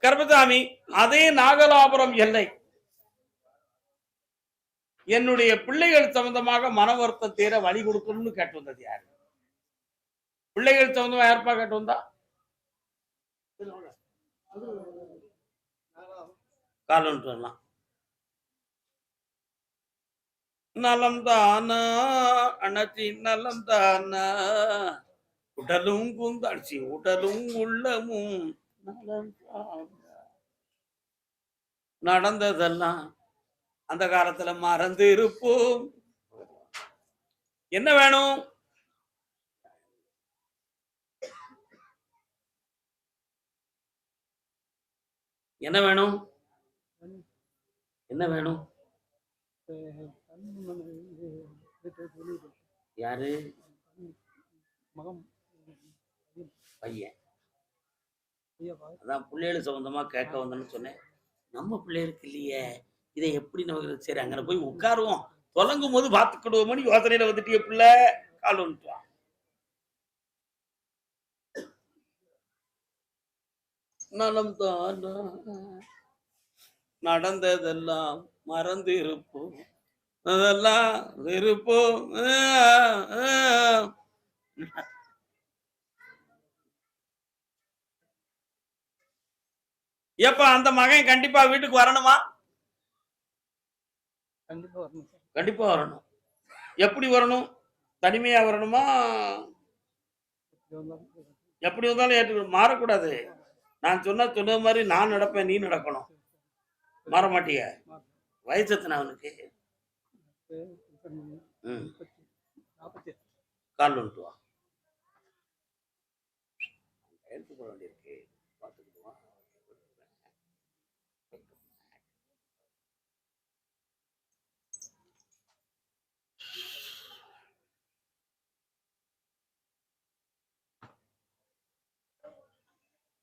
கருப்பசாமி, அதே நாகலாபுரம் எல்லை என்னுடைய பிள்ளைகள் சம்பந்தமாக மன வருத்தம் தீர வழி கொடுக்கணும்னு கேட்டு வந்தது யாரு? பிள்ளைகள் சம்பந்தமா யாருப்பா கேட்டு வந்தா? காலம் சொல்லலாம். நலம் தானா அனத்தி நலம் தானா உடலும் குந்தாட்சி உடலும் உள்ளமும் நலம் தானா. நடந்ததெல்லாம் அந்த காலத்துல மறந்து இருப்போம். என்ன வேணும்? என்ன வேணும்? என்ன வேணும்? யாரு? பையன். அதான் பிள்ளைகள் சம்பந்தமா கேட்க வந்தேன்னு சொன்னேன். நம்ம பிள்ளைகளுக்கு இல்லையே, இதை எப்படி நமக்கு? சரி, அங்க போய் உட்காருவோம், தொடங்கும் போது பார்த்துக்கிடுவோம்னு யோசனையில வந்துட்டு பிள்ளை கால் வந்துட்டான். நலம் தானா நடந்ததெல்லாம் மறந்து இருப்போம், அதெல்லாம் இருப்போம். எப்ப அந்த மகன் கண்டிப்பா வீட்டுக்கு வரணுமா? கண்டிப்பா வரணும். எப்படி வரணும்? தனிமையா வரணுமா? எப்படி வந்தாலும் ஏற்றுக்கணும். மாறக்கூடாது. நான் சொன்ன மாதிரி நான் நடப்பேன், நீ நடக்கணும். மாற மாட்டிய? வயசு எத்தனை அவனுக்கு? கால் வந்துட்டு வா, எடுத்துக்கொள்ள வேண்டியிருக்கு. பார்த்துக்கிடுவான்.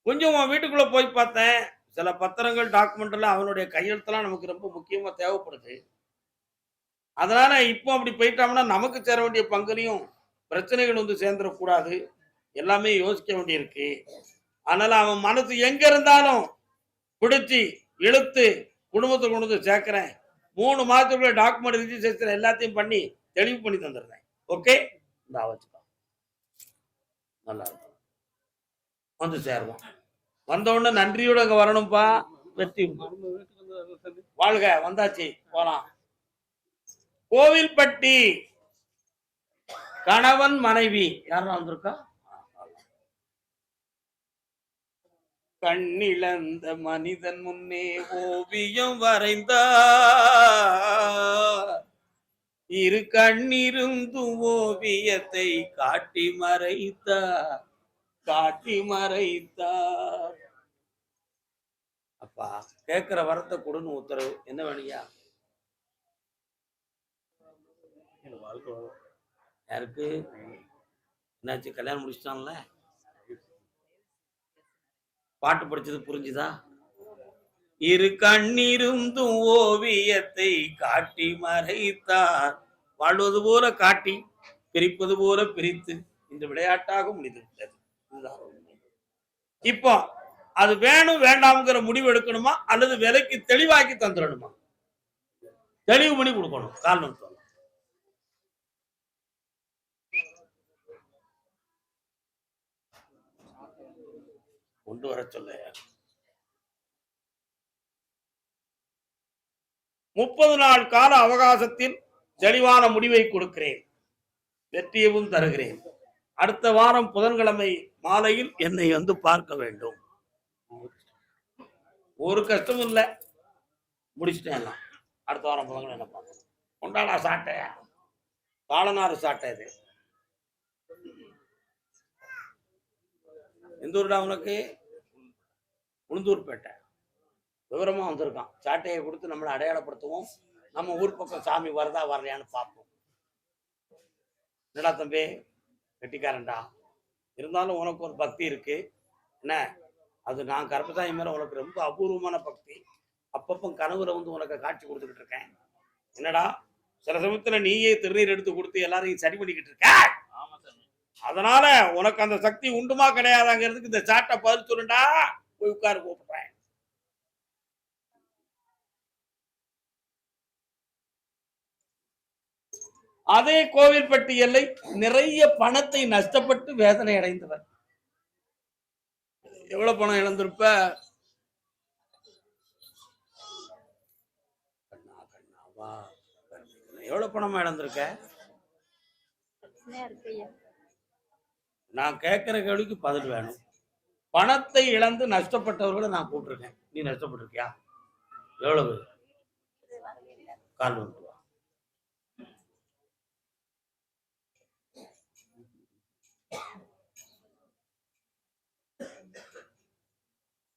கொஞ்சம் வீட்டுக்குள்ள போய் பார்த்தேன். சில பத்திரங்கள், டாக்குமெண்ட் எல்லாம் அவனுடைய கையெழுத்தெல்லாம் நமக்கு ரொம்ப முக்கியமா தேவைப்படுது. அதனால இப்போ அப்படி போயிட்டோம்னா நமக்கு சேர வேண்டிய பங்குலையும் பிரச்சனைகள் வந்து சேர்ந்துடக்கூடாது. எல்லாமே யோசிக்க வேண்டியிருக்கு. அதனால அவன் மனசு எங்க இருந்தாலும் பிடிச்சி இழுத்து குடும்பத்தை கொண்டு வந்து சேர்க்கிறேன். 3 மாதத்துக்குள்ள டாக்குமெண்ட் ரிஜிஸ்ட்ரேஷன் எல்லாத்தையும் பண்ணி தெளிவு பண்ணி தந்துடுறேன். ஓகே, இந்த வச்சுக்கோ. நல்லா இருக்கும். வந்து சேருவோம். வந்த உடனே நன்றியோட அங்க வரணும்பா. வெற்றி வாழ்க. வந்தாச்சு, போலாம். கோவில்பட்டி கணவன் மனைவி யாரும் வந்திருக்கா? கண்ணிழந்த மனிதன் முன்னே ஓவியம் வரைந்தார். இரு கண்ணிருந்து ஓவியத்தை காட்டி மறைத்தார், காட்டி மறைத்தார். அப்பா கேட்கிற வரத்தை கொடுன்னு உத்தரவு. என்ன வேணுயா? யாருக்கு? என்னாச்சு? கல்யாணம் முடிச்சிட்டான்ல? பாட்டு படிச்சது புரிஞ்சுதா? இரு கண்ணிருந்தும் ஓவியத்தை காட்டி மறைத்தார். வாழ்வது போல காட்டி, பிரிப்பது போல பிரித்து இந்த விளையாட்டாக முடிந்துவிட்டது. இப்போ அது வேணும் வேண்டாம்ங்கிற முடிவு எடுக்கணுமா, அல்லது விலைக்கு தெளிவாக்கி தந்துடணுமா? தெளிவு பண்ணி கொடுக்கணும். காரணம் சொல்ல கொண்டு வர சொல்ல. 30 நாள் கால அவகாசத்தில் தெளிவான முடிவை கொடுக்கிறேன், வெற்றியவும் தருகிறேன். அடுத்த வாரம் புதன்கிழமை மாலையில் என்னை வந்து பார்க்க வேண்டும். ஒரு கஷ்டமும் இல்லை, முடிச்சுட்டேன் எல்லாம். அடுத்த வாரம் புதன்கிழமை என்ன பார்க்கணும். கொண்டாடா சாட்டையா, காலனாறு சாட்டை. இது எந்த ஊருடா உனக்கு? உளுந்தூர்பேட்டை. விவரமா வந்திருக்கான். சாட்டையை கொடுத்து நம்மளை அடையாளப்படுத்துவோம். நம்ம ஊர் பக்கம் சாமி வருதா வரலையான்னு பார்ப்போம். என்னடா தம்பி, கெட்டிக்காரன்டா. இருந்தாலும் உனக்கு ஒரு பக்தி இருக்கு என்ன? அது நான் கருப்பசாமி மேல உனக்கு ரொம்ப அபூர்வமான பக்தி. அப்பப்போ கனவுல வந்து உனக்கு காட்சி கொடுத்துக்கிட்டு இருக்கேன். என்னடா, சில சமயத்துல நீயே திருநீர் எடுத்து கொடுத்து எல்லாரையும் சரி பண்ணிக்கிட்டு இருக்க. அதனால உனக்கு அந்த சக்தி உண்டுமா கிடையாதாங்கிறதுக்கு இந்த சாட்டை பதில் சொல்லுண்டா. போய் உட்காரு, கூப்பிடுறேன். அதே கோவில்பட்டி எல்லை நிறைய பணத்தை நஷ்டப்பட்டு வேதனை அடைந்தவர். எவ்வளவு பணம் இழந்திருப்ப? எவ்வளவு பணமா இழந்திருக்க? நான் கேட்கிற கேள்விக்கு பதில் வேணும். பணத்தை இழந்து நஷ்டப்பட்டவர்களை நான் கூப்பிட்டுருக்கேன். நீ நஷ்டப்பட்டிருக்கியா? எவ்வளவு? கால் வந்துட்டு வா.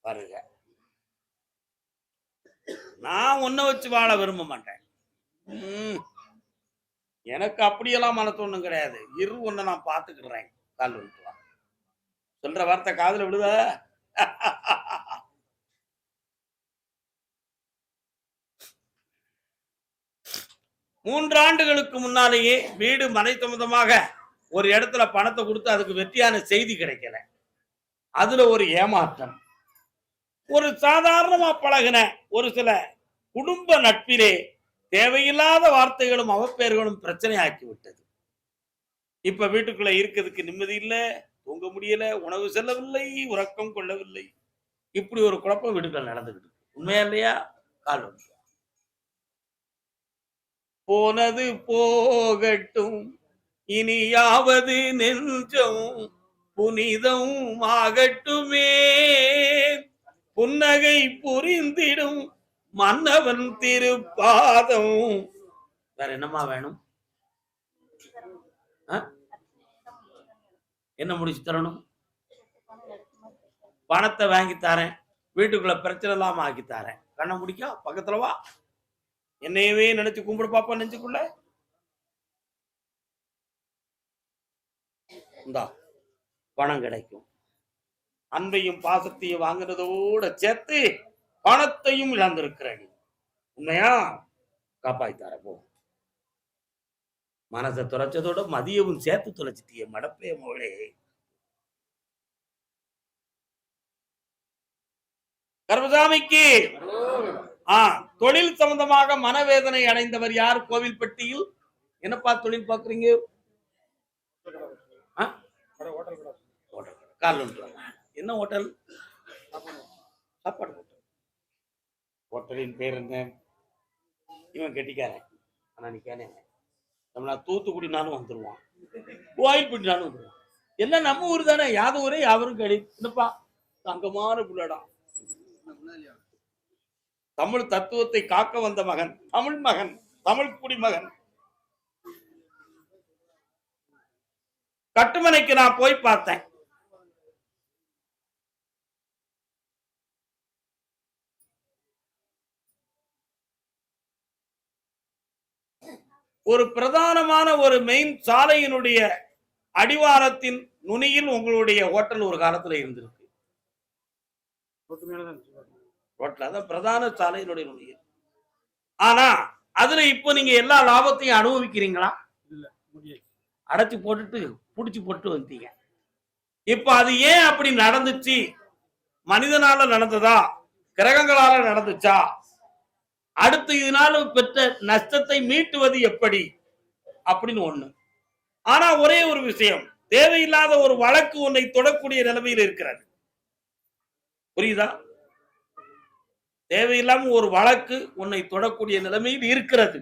பாருங்க, நான் உன்னை வச்சு வாழ விரும்ப மாட்டேன். எனக்கு அப்படியெல்லாம் மனசு ஒண்ணும் கிடையாது. இரு, ஒண்ணு நான் பாத்துக்கிறேன். கால் வந்துட்டு வா. சொல்ற வார்த்தை காதுல விடுத? 3 ஆண்டுகளுக்கு முன்னாலேயே வீடு மனை சம்பந்தமாக ஒரு இடத்துல பணத்தை கொடுத்து அதுக்கு வெற்றியான செய்தி கிடைக்கல. அதுல ஒரு ஏமாற்றம். ஒரு சாதாரணமா பழகின ஒரு சில குடும்ப நட்பிலே தேவையில்லாத வார்த்தைகளும் அவப்பெயர்களும் பிரச்சனை ஆக்கி விட்டது. இப்ப வீட்டுக்குள்ள இருக்கிறதுக்கு நிம்மதி இல்லை, தூங்க முடியல, உணவு செல்லவில்லை, உறக்கம் கொள்ளவில்லை. இப்படி ஒரு குழப்பம் வீட்டுக்குள்ள நடந்துகிட்டு உண்மையா இல்லையா? கால் வந்து போனது போகட்டும், இனியாவது நெஞ்சம் புனிதம் ஆகட்டுமே, புன்னகை புரிந்திடும் மன்னவன் திருப்பாதம். வேற என்னமா வேணும்? என்ன முடிச்சு தரணும்? பணத்தை வாங்கி தரேன், வீட்டுக்குள்ள பிரச்சனை இல்லாம ஆக்கி தரேன். கண்ணை முடிக்க பக்கத்துல வா, என்னையவே நினைச்சு கும்பிடு பாப்பா. நெஞ்சுக்குள்ள இந்தா பணம் கிடைக்கும். அன்பையும் பாசத்தையும் வாங்குறதோட சேர்த்து பணத்தையும் இழந்திருக்கிற நீ உண்மையா? காப்பாய்த்தார போ. மனசை துளைச்சதோட மதியவும் சேர்த்து துளைச்சிட்டிய மடப்பே மோளே. கர்மசாமிக்கு தொழில் சம்பந்தமாக மனவேதனை அடைந்தவர் யார்? கோவில்பட்டியில் என்னப்பா தொழில் பாக்குறீங்க? என்ன ஹோட்டல்? சாப்பாடு ஹோட்டல். ஹோட்டலின் பேர் என்ன? இவன் கெட்டிக்காரன். ஆனா நீ கேனே தூத்துக்குடி நானும் வந்துருவான், கோயில்பட்டி நானும் வந்துருவான். எல்லாம் நம்ம ஊர் தானே, யாது ஊரே யாவரும் கேள்வி. என்னப்பா தங்கமான புள்ளடா. தமிழ் தத்துவத்தை காக்க வந்த மகன், தமிழ் மகன், தமிழ் குடிமகன். கட்டுமனைக்கு நான் போய் பார்த்தேன். ஒரு பிரதானமான ஒரு மெயின் சாலையினுடைய அடிவாரத்தின் நுனியில் உங்களுடைய ஹோட்டல் ஒரு காலத்துல இருந்திருக்கு. பிரதான சாலையினுடைய நுனியில். ஆனா அதுல இப்போ நீங்க எல்லா லாபத்தையும் அனுபவிக்கிறீங்களா? இல்ல, அடைச்சு போட்டுட்டு புடிச்சு போட்டு வந்தீங்க. இப்ப அது ஏன் அப்படி நடந்துச்சு? மனிதனால நடந்ததா, கிரகங்களால நடந்துச்சா? அடுத்து இதனால பெற்ற நஷ்டத்தை மீட்டுவது எப்படி அப்படின்னு ஒண்ணு. ஆனா ஒரே ஒரு விஷயம், தேவையில்லாத ஒரு வழக்கு உன்னை தொடக்கூடிய நிலைமையில் இருக்கிறது. புரியுதா? தேவையில்லாம ஒரு வழக்கு உன்னை தொடக்கூடிய நிலைமையில் இருக்கிறது.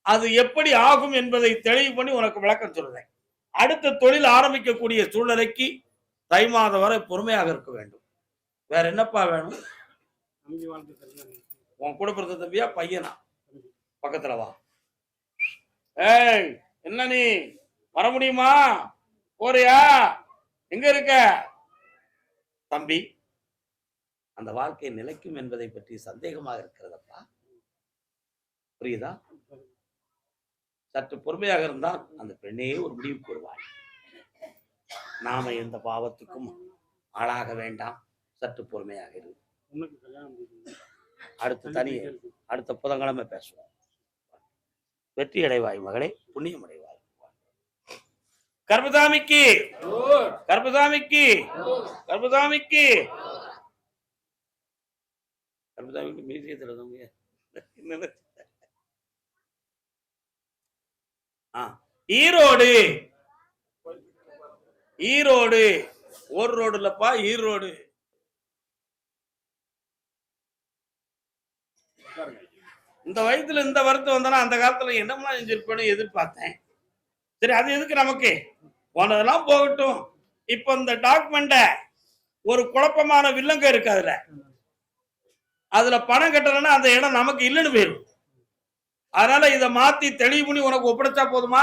அது எப்படி ஆகும் என்பதை தெளிவு பண்ணி உனக்கு விளக்கம் சொல்றேன். அடுத்த தொழில் ஆரம்பிக்கக்கூடிய சூழ்நிலைக்கு தை மாதம் வரை பொறுமையாக இருக்க வேண்டும். வேற என்னப்பா வேணும்? உன் கூட பிறந்த தம்பியா பையனா? பக்கத்துல வா. ஏய், என்ன நீ வர முடியுமா? போறியா? எங்க இருக்க தம்பி? அந்த வாழ்க்கை நிலைக்கும் என்பதை பற்றி சந்தேகமாக இருக்கிறதப்பா. புரியுதா? சற்று பொறுமையாக இருந்தால் அந்த பெண்ணே ஒரு முடிவுக்கு வருவாள். நாம எந்த பாவத்துக்கும் ஆளாக வேண்டாம். சற்று பொறுமையாக இரு. அடுத்த புதன்கிழமை பேசுவோம். வெற்றி அடைவாய் மகளே, புண்ணியம் அடைவாய். கர்மசாமிக்கு கர்மசாமிக்கு கர்மசாமிக்கு கர்மசாமிக்கு மீசியத்தில் ஈரோடு ஈரோடு ஒரு ரோடு இல்லப்பா, ஈரோடு. இந்த வயசுல இந்த வருத்தம் வந்தாலும் அந்த காலத்துல என்னமா செஞ்சிருப்பேன்னு எதிர்பார்த்தேன். சரி, அது எதுக்கு நமக்கு, போனதெல்லாம் போகட்டும். இப்ப இந்த டாக்குமெண்ட ஒரு குழப்பமான வில்லங்க இருக்கு. அதுல பணம் கட்டலன்னா அந்த இடம் நமக்கு இல்லைன்னு போயிடும். அதனால இதை மாத்தி தெளிவு பண்ணி உனக்கு ஒப்படைச்சா போதுமா?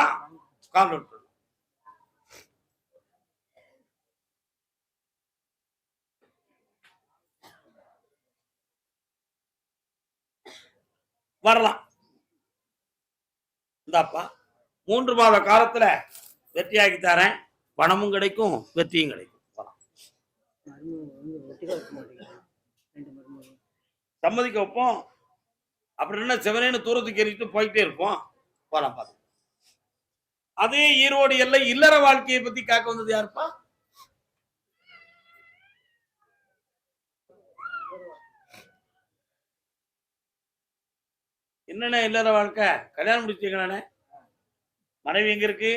கால் வரலாம். இந்தாப்பா 3 மாத காலத்துல வெற்றியாக்கி தரேன். பணமும் கிடைக்கும், வெற்றியும் கிடைக்கும். சம்மதிக்க வைப்போம். அப்படி என்ன செவனேன்னு தூரத்துக்கு ஏறிட்டு போயிட்டே இருப்போம். போலாம் பாத்து. அதே ஈரோடு எல்லை இல்லற வாழ்க்கையை பத்தி காக்க வந்தது யாருப்பா? என்னண்ணே இல்லற வாழ்க்கை? கல்யாணம் முடிச்சீங்களானே? மனைவி எங்க இருக்கு?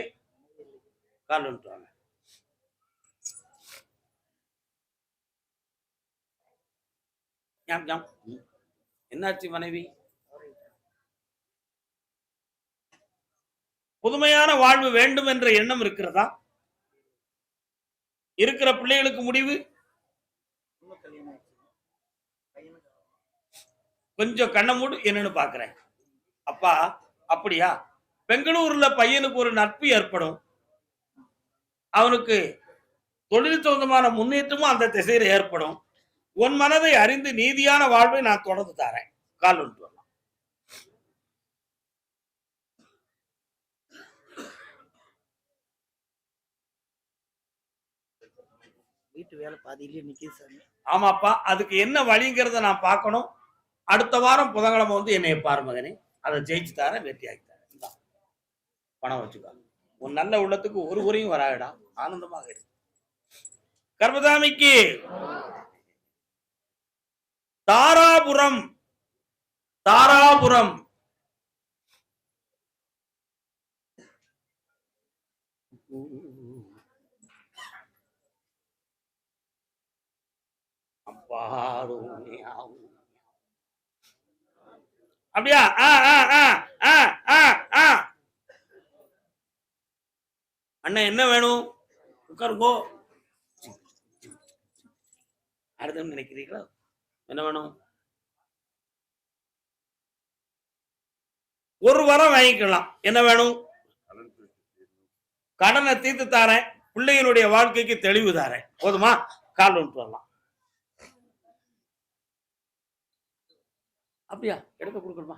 கால் வந்துட்டாங்க. என்னாச்சு மனைவி? புதுமையான வாழ்வு வேண்டும் என்ற எண்ணம் இருக்கிறதா? இருக்கிற பிள்ளைகளுக்கு முடிவு கொஞ்சம் கண்ண மூடு, என்னன்னு பாக்குறேன். அப்பா அப்படியா? பெங்களூர்ல பையனுக்கு ஒரு நட்பு ஏற்படும். அவனுக்கு தொழில் சொந்தமான முன்னேற்றமும் அந்த திசையில் ஏற்படும். உன் மனதை அறிந்து நீதியான வாழ்வை நான் தொடர்ந்து தரேன். கால் ஒன்று வரலாம். வீட்டு வேலை பாதியிலேயே நிக்குது சாமி. ஆமாப்பா, அதுக்கு என்ன வழிங்கிறத நான் பார்க்கணும். அடுத்த வாரம் புதன்கிழமை வந்து என்னை பாரு மகனே, அதை ஜெயிச்சு தரேன், வெற்றி ஆகி தரேன். பணம் வச்சுக்கோ. உன் நல்ல உள்ளத்துக்கு ஒரு குறையும் வராடா. ஆனந்தமாக இருக்கு. கர்மதாமிக்கு தாராபுரம் தாராபுரம் அப்படியா? அண்ணன் என்ன வேணும்? உட்காருங்கோ. அடுத்த நினைக்கிறீங்களா? என்ன வேணும்? ஒரு வாரம் வாங்கிக்கலாம். என்ன வேணும்? கடனை தீர்த்து தாரேன், பிள்ளைகளுடைய வாழ்க்கைக்கு தெளிவு தாரேன். போதுமா? கால் ஒன்று வரலாம். அப்படியா? எடுத்து கொடுக்கணுமா?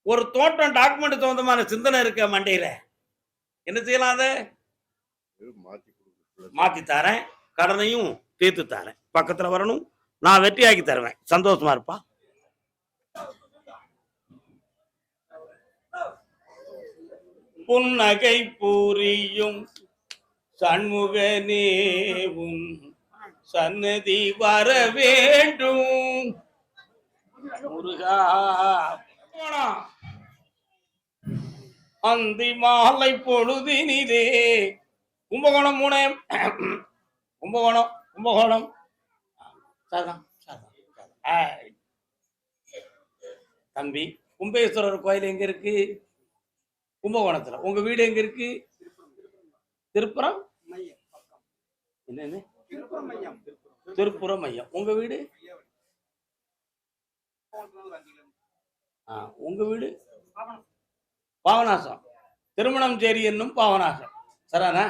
ஒரு தோட்டம் டாக்குமெண்ட் சொந்தமான சிந்தனை இருக்க மண்டையில என்ன செய்யலாம்? அதை மாத்தி தரேன், கடனையும் தீர்த்து தரேன். பக்கத்துல வரணும், நான் வெற்றியாக்கி தருவேன். சந்தோஷமா இருப்பா. புன்னகை புரியும் சண்முகனேவும் சன்னதி வர வேண்டும். முருகா அந்தி மாலை பொழுதினிலே கும்பகோணம் 3 கும்பகோணம் கும்பகோணம் தம்பி, கும்பேஸ்வரர் கோயில் எங்க இருக்கு? கும்பகோணத்துல. உங்க வீடு எங்க இருக்கு? திருப்புரம் என்ன? திருப்புரம் மையம். உங்க வீடு? உங்க வீடு பாவநாசம். திருமணம் சேரி என்னும் பாவநாசம். சரானா?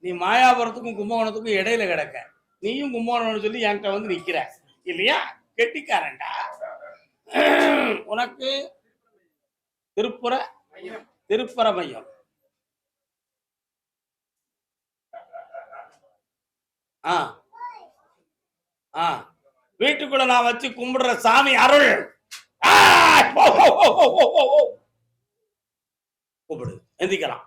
நீ மாயாபுரத்துக்கும் கும்பகோணத்துக்கும் இடையில கிடக்க. நீயும் கும்பகோணம்னு சொல்லி என்கிட்ட வந்து நிக்கிற இல்லையா? கெட்டிக்காரன்டா. உனக்கு திருப்புர மையம். வீட்டுக்குள்ள நான் வச்சு கும்பிடுற சாமி அருள். கூப்பிடு, எந்திக்கலாம்.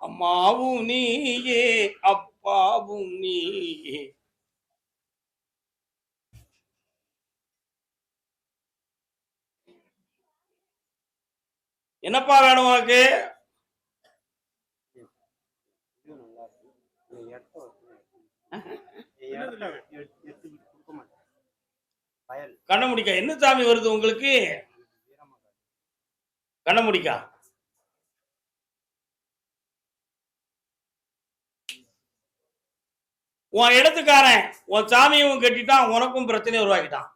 அம்மாவும் நீயே, அப்பாவும் நீயே, என்னப்பா வேணும் உனக்கு? கண்ண முடிக்கா என்ன சாமி வருது உங்களுக்கு? கண்ண முடிக்கா உன் இடத்துக்காரன் உன் சாமியும் கட்டிட்டான், உனக்கும் பிரச்சனையை உருவாக்கிட்டான்.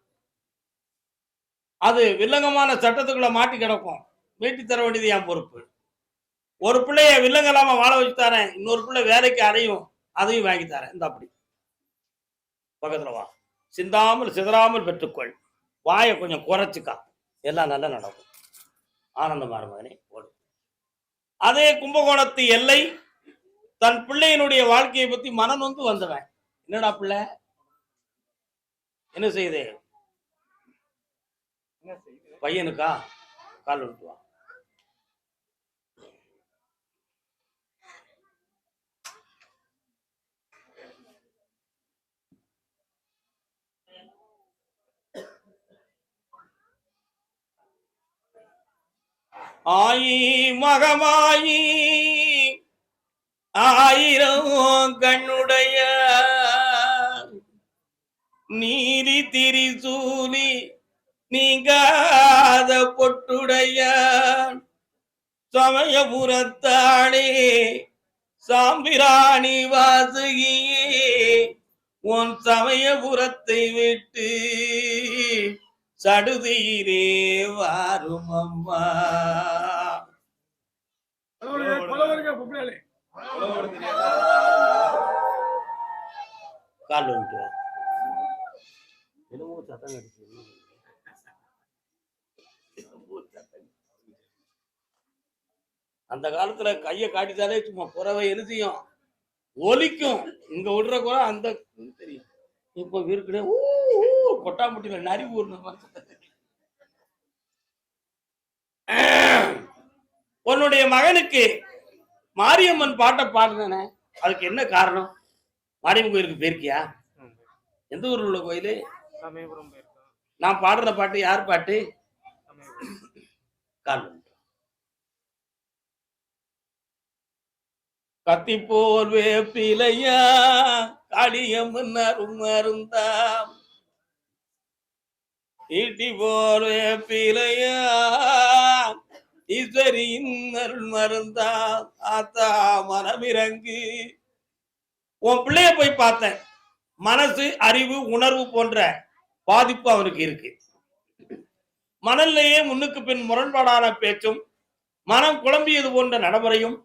அது வில்லங்கமான சட்டத்துக்குள்ள மாட்டி கிடக்கும். மீட்டி தர வேண்டியது என் பொறுப்பு. ஒரு பிள்ளைய வில்லங்கலாம வாழ வச்சு தரேன், இன்னொரு பிள்ளை வேலைக்கு அடையும், அதையும் வாங்கி தரேன். இந்த அப்படி பக்கத்துல வா. சிந்தாமல் சிதறாமல் பெற்றுக்கொள். வாயை கொஞ்சம் குறைச்சிக்கா, எல்லாம் நல்லா நடக்கும். ஆனந்தமா மகனே ஓடு. அதே கும்பகோணத்து எல்லை தன் பிள்ளையினுடைய வாழ்க்கையை பத்தி மனம் வந்து வந்தவன். என்னடா பிள்ளை என்ன செய்யுது? பையனுக்கா கால் விட்டுவா. ஆயி மகமாயி ஆயிரம் கண்ணுடைய நீதி திரிசூலி நீங்காத பொட்டுடைய சமயபுரத்தாளே சாம்பிராணி வாசுகியே உன் சமயபுரத்தை விட்டு சடுதியிலே வாரும் அம்மா. கால் வந்துட்டு சத்தம் கடிச்சு. அந்த காலத்துல கைய காட்டிட்டாலே சும்மா குறவை எழுதியும் ஒலிக்கும். இங்க விடுற குறை அந்த தெரியும். இப்ப வீருக்குனே கொட்டாம்பட்டியில நரி ஊர்ன உன்னுடைய மகனுக்கு மாரியம்மன் பாட்டை பாடுனே, அதுக்கு என்ன காரணம்? மாரியம்மன் கோயிலுக்கு போயிருக்கியா? எந்த ஊர்ல உள்ள கோயிலு? நான் பாடுற பாட்டு யார் பாட்டு? கால் கத்தி போல் வேப்பிலையா காளியம்மன் அருந்தா ஈட்டி போல் வேப்பிலையா ஈஸ்வரியின் அருள் மருந்தா ஆத்தா மனமிறங்கு. உன் பிள்ளைய போய் பார்த்தேன். மனசு அறிவு உணர்வு போன்ற பாதிப்பு அவனுக்கு இருக்கு. மணல்லையே முன்னுக்கு பின் முரண்பாடான பேச்சும் மனம் குழம்பியது போன்ற நடைமுறையும்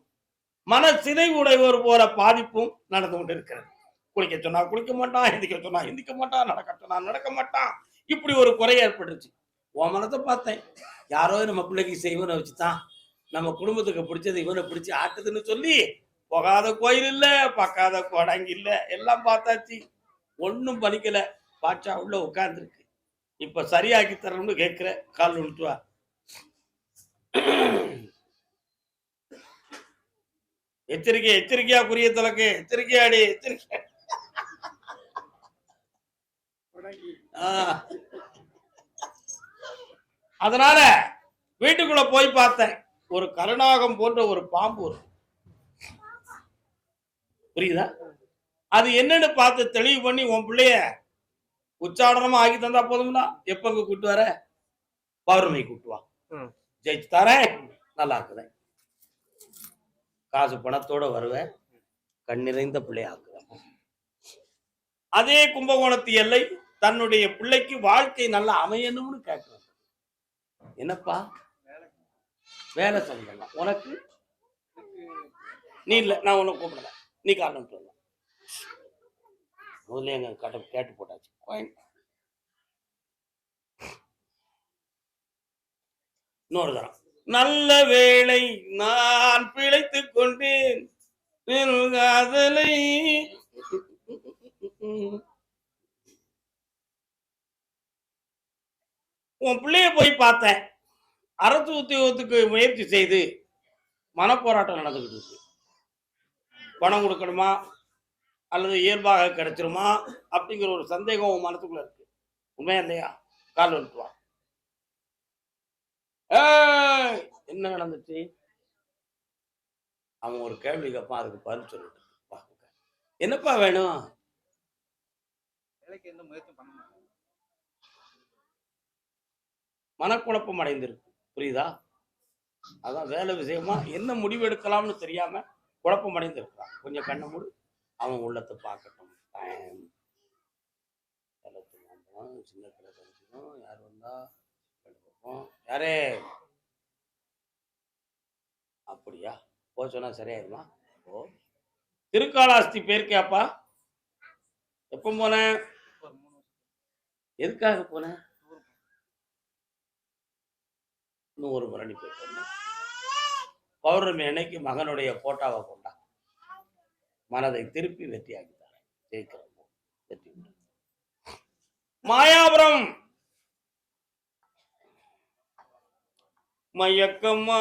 மன சிதை உடையோர் போல பாதிப்பும் நடந்து கொண்டிருக்கிறது. குளிக்க சொன்னா குளிக்க மாட்டான், எந்திக்க சொன்னா எந்திக்க மாட்டான், நடக்க சொன்னா நடக்க மாட்டான். இப்படி ஒரு குறை ஏற்பட்டுருச்சு. உன் மனத்தை பார்த்தேன். யாரோ நம்ம பிள்ளைக்கு செய்வனை வச்சுதான் நம்ம குடும்பத்துக்கு பிடிச்சது இவனை பிடிச்சி ஆட்டுதுன்னு சொல்லி போகாத கோயில் இல்ல, பார்க்காத கோடாங்கி இல்ல, எல்லாம் பார்த்தாச்சு, ஒன்னும் பலிக்கல. பாட்சா உள்ள உட்கார்ந்துருக்கு. இப்ப சரியாக்கி தரணும்னு கேட்கிற. கால் விட்டுவா. எச்சரிக்கை எச்சரிக்கையா புரிய தலக்கு எச்சரிக்கையாடி எச்சரிக்கை. அதனால வீட்டுக்குள்ள போய் பார்த்தேன். ஒரு கருணாகம் போன்ற ஒரு பாம்பு புரியுதா? அது என்னன்னு பார்த்து தெளிவு பண்ணி உன் பிள்ளைய உச்சாடனமா ஆக்கி தந்தா போதும்னா எப்பங்க கூட்டு வர? பௌர்ணமி கூட்டுவா, ஜெயிச்சு தரேன், நல்லா இருக்குறேன். காசு பணத்தோட வருவேன், கண்ணிறைந்த பிள்ளையாக்குவேன். அதே கும்பகோணத்து எல்லை தன்னுடைய பிள்ளைக்கு வாழ்க்கை நல்லா அமையணும்னு கேட்கிறேன். என்னப்பா வேலை சொல்லலாம் உனக்கு? நீ இல்ல, நான் உனக்கு கூப்பிடல, நீ காரணம் சொல்ல. முதல்ல எங்க கட்ட கேட்டு போட்டாச்சு. இன்னொரு தரம். நல்ல வேளை நான் பிழைத்துக் கொண்டேன் காதலை. உன் பிள்ளைய போய் பார்த்தேன். அரசு உத்தியோகத்துக்கு முயற்சி செய்து மனப்போராட்டம் நடந்துகிட்டு இருக்கு. பணம் கொடுக்கணுமா அல்லது இயல்பாக கிடைச்சிருமா அப்படிங்கிற ஒரு சந்தேகம் உன் மனசுக்குள்ள இருக்கு. உண்மையா இல்லையா? கால் வந்துட்டு வா. ஏய், என்ன நடந்துச்சு? அவன் ஒரு கேள்வி கேட்பான், அதுக்கு பதில் சொல்லிட்டு வா, உட்காரு. என்னப்பா வேணும்? வேலைக்கு எந்த முயற்சியும் பண்ண மாட்டேன். மனக்குழப்பம் அடைந்திருக்கு, புரியுதா? அதான் வேலை விஷயமா என்ன முடிவு எடுக்கலாம்னு தெரியாம குழப்பம் அடைந்திருக்கிறான். கொஞ்சம் கண்ணை மூடு, அவன் உள்ளத்தை பார்க்கட்டும். டைம் சின்ன பிள்ளை கழிச்சிடும். யார் வந்தா பார்ப்போம். யாரே? அப்படியா? போக சொன்னா சரியாயிருமா? ஓ, திருக்காளாஸ்தி போயிருக்கியாப்பா? எப்போ போன? ஒரு 3 வருஷம் எதுக்காக போன? டூர் இன்னும் ஒரு முறை நீ போயிட்டு வந்த. பௌர்ணமி அன்னைக்கு மகனுடைய போட்டாவை கொண்டா, மனதை திருப்பி வெற்றியாக்கிட்டார். ஜெயிக்கிறோம், வெற்றி உண்டு. மாயாபுரம் மயக்கமா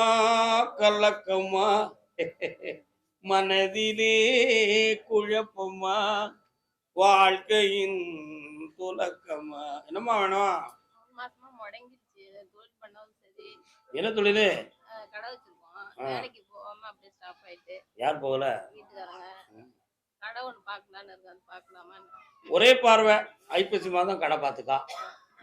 கலக்கமா மனதிலே குழப்பமா வாழ்க்கையின் துலக்கமா. என்னம்மா வேணும்? மாசமா முடங்கிருச்சு. தொழில் பண்ணவும் சரி. என்ன தொழிலு? கடை வச்சிருக்கோம். ஆ. வேலைக்கு போகாம அப்படியே ஸ்டாப் ஆயிட்டு யார் போகல? வீட்டுக்காரங்க கடை ஒண்ணு பார்க்கலான்னு இருக்காது, பார்க்கலாமா? ஒரே பார்வை, ஐப்பசி மாதம் கடை பார்த்துக்கா,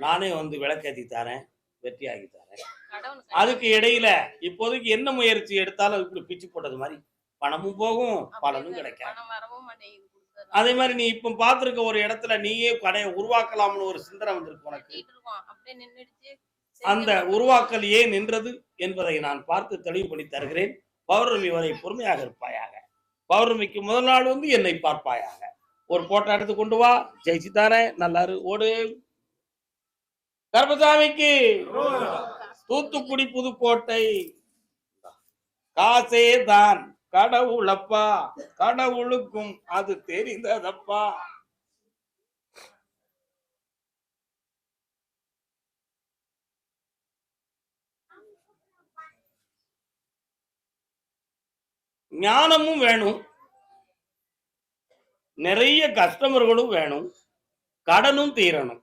நானே வந்து விளக்கேத்தி தரேன், வெற்றி ஆகி தரேன். கடை ஒண்ணு அதுக்கு இடையில இப்போதைக்கு என்ன முயற்சி எடுத்தாலும் இப்படி பிச்சு போட்டது மாதிரி பணமும் போகும், பலனும் கிடைக்காது. பணம் வரவும் மாட்டேங்குது. அதே மாதிரி நீ இப்ப பார்த்திருக்க ஒரு இடத்துல நீயே கடையை உருவாக்கலாம்னு ஒரு சிந்தனை வந்திருக்கு உனக்கு. கட்டிட்டு இருக்கோம், அப்படியே நின்னுடுச்சு. அந்த உருவாக்கல் ஏன் நின்றது என்பதை நான் பார்த்து தெளிவுபடி தருகிறேன். பௌர்ணமி வரை பொறுமையாக இருப்பாயாக. பௌர்ணமிக்கு முதல் நாள் வந்து என்னை பார்ப்பாயாக. ஒரு போட்டோ எடுத்து கொண்டு வா, ஜெயிச்சு தானே. நல்லாரு, ஓடு. கர்மசாமிக்கு தூத்துக்குடி புதுக்கோட்டை. காசே தான் கடவுளப்பா, கடவுளுக்கும் அது தெரிந்ததப்பா. ஞானமும் வேணும், நிறைய கஸ்டமர்களும் வேணும், கடனும் தீரணும்.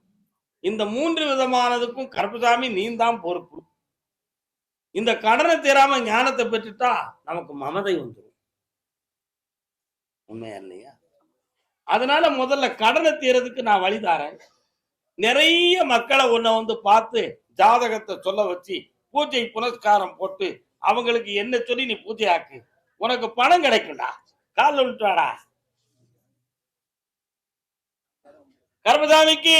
இந்த 3 விதமானதுக்கும் கருப்பசாமி நீந்தான் பொறுப்பு. இந்த கடனை தீராம ஞானத்தை பெற்றுட்டா நமக்கு மமதை வந்துடும். உண்மையா இல்லையா? அதனால முதல்ல கடனை தீரதுக்கு நான் வழி தாரேன். நிறைய மக்களை உன்னை வந்து பார்த்து ஜாதகத்தை சொல்ல வச்சு பூஜை புனஸ்காரம் போட்டு அவங்களுக்கு என்ன சொல்லி நீ பூஜை ஆக்கு, உனக்கு பணம் கிடைக்கும்டா. காலில் விட்டுவாடா. கர்மசாமிக்கு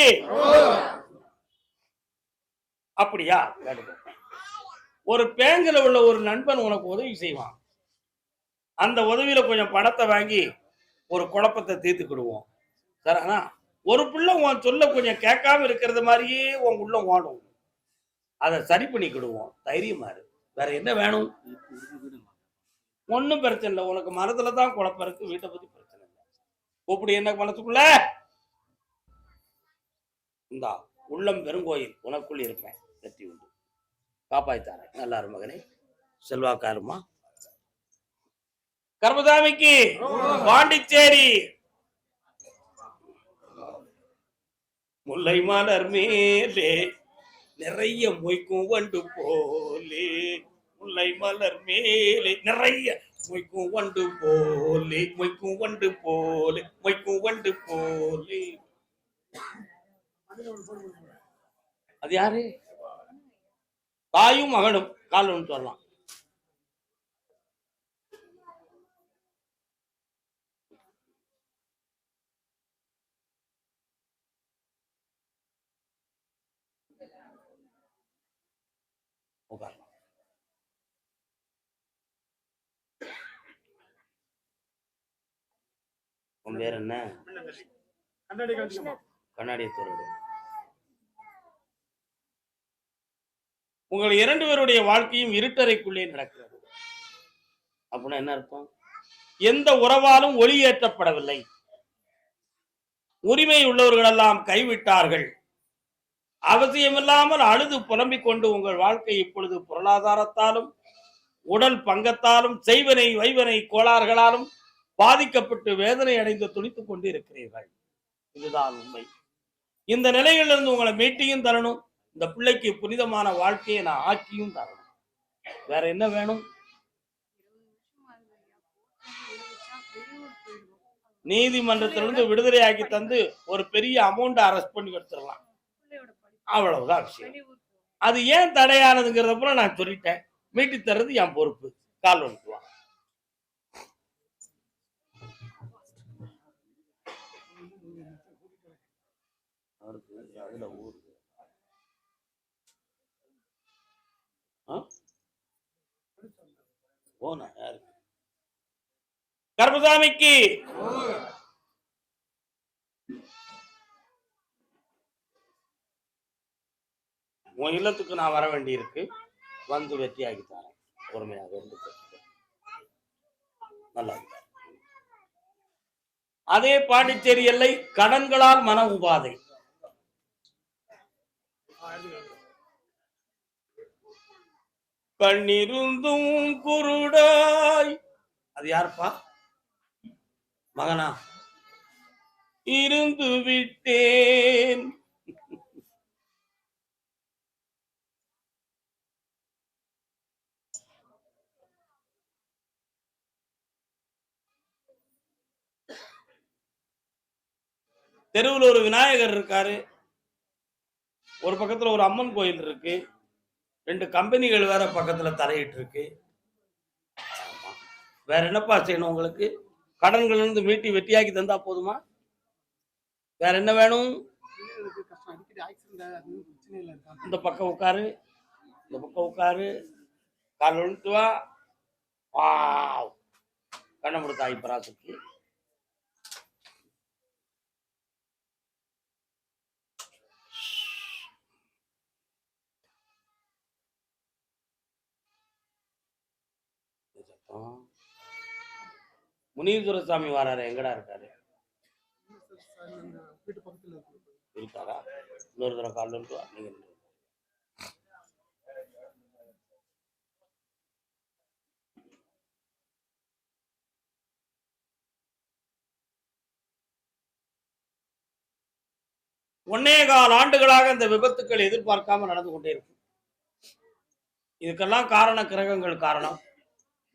அப்படியா? ஒரு பேங்கில் உள்ள ஒரு நண்பன் உனக்கு உதவி செய்வான். அந்த உதவியில கொஞ்சம் பணத்தை வாங்கி ஒரு குழப்பத்தை தீர்த்துக்கிடுவோம். சரிண்ணா? ஒரு பிள்ளை உன் சொல்ல கொஞ்சம் கேட்காம இருக்கிறது மாதிரியே உன் உள்ள ஓடும், அதை சரி பண்ணிக்கிடுவோம். தைரியமா இரு. வேற என்ன வேணும்? ஒன்னும் பிரச்சனை இல்லை. உனக்கு மனதுல தான் குழப்பம் இருக்கு, வீட்டை பத்தி பிரச்சனை இல்லை. கூப்பிடு என்ன மனசுக்குள்ள. இந்தா உள்ளம் பெருங்கோயில், உனக்குள் இருப்பேன், வெற்றி உண்டு. காப்பாய்த்தாரேன். நல்லா இரு மகனே, செல்வாக்காருமா. கர்மசாமிக்கு பாண்டிச்சேரி. முல்லை மலர் மேலே நிறைய மொய்க்கும் வண்டு போலே, முல்லை மலர் மேலே நிறைய மொய்க்கும் வண்டு போலே, மொய்க்கும் வண்டு போலே, மொய்க்கும் வண்டு போலே. அது யாரு? தாயும் மகனும் கால் ஒன்று சொல்லலாம். உட்காரலாம். உன் பேர் என்ன? கண்ணாடியை தோறு. உங்கள் 2 பேருடைய வாழ்க்கையும் இருட்டறைக்குள்ளே நடக்கிறது. அப்படின்னா என்ன அர்த்தம்? எந்த உறவாலும் ஒளியேற்றப்படவில்லை. உரிமை உள்ளவர்கள் எல்லாம் கைவிட்டார்கள். அவசியமில்லாமல் அழுது புலம்பிக் கொண்டு உங்கள் வாழ்க்கை இப்பொழுது பொருளாதாரத்தாலும் உடல் பங்கத்தாலும் செய்வனை வைவனை கோளாறுகளாலும் பாதிக்கப்பட்டு வேதனை அடைந்து துடித்துக் கொண்டு இருக்கிறீர்கள். இதுதான் உண்மை. இந்த நிலையிலிருந்து உங்களை மீட்டியும் தரணும், இந்த பிள்ளைக்கு புனிதமான வாழ்க்கையை நான் ஆக்கியும் தரணும். வேற என்ன வேணும்? நீதிமன்றத்திலிருந்து விடுதலை ஆக்கி தந்து ஒரு பெரிய அமௌண்ட் அரெஸ்ட் பண்ணி எடுத்துடலாம். அவ்வளவுதான் விஷயம். அது ஏன் தடையானதுங்கிறத கூட நான் சொல்லிட்டேன். மீட்டு தர்றது என் பொறுப்பு. கால் வந்துட்டு வா. அதுல ஊரு போனா யாரு? கருப்பசாமிக்கு உன் இல்லத்துக்கு நான் வர வேண்டி இருக்கு. வந்து வெற்றியாகி தரேன். பொறுமையாக இருந்து நல்லா. அதே பாண்டிச்சேரி எல்லை கடன்களால் மன உபாதை. கண்ணிருந்தும் குருடாய். அது யாருப்பா? மகனா? இருந்து விட்டேன். தெருவில் ஒரு விநாயகர் இருக்காரு. ஒரு பக்கத்துல ஒரு அம்மன் கோயில் இருக்கு. 2 கம்பெனிகள் வேற பக்கத்துல தலையிட்டு இருக்கு. வேற என்னப்பா செய்யணும் உங்களுக்கு? கடன்கள் இருந்து மீட்டி வெட்டியாக்கி தந்தா போதுமா? வேற என்ன வேணும்? இந்த பக்கம் உட்காரு, இந்த பக்கம் உட்காரு, கால் ஒழுத்து வா. கண்ணமுடு தாய் பராசக்தி. முனீஸ்வரசாமி வராரு. எங்கடா இருக்காரு? இருக்காரா? இன்னொரு தடவை கால் ஒழுத்து வா. நீங்க ஒன்னே கால் ஆண்டுகளாக இந்த விபத்துக்கள் எதிர்பார்க்காம நடந்து கொண்டே இருக்கும். இதுக்கெல்லாம் காரண கிரகங்கள் காரணம்.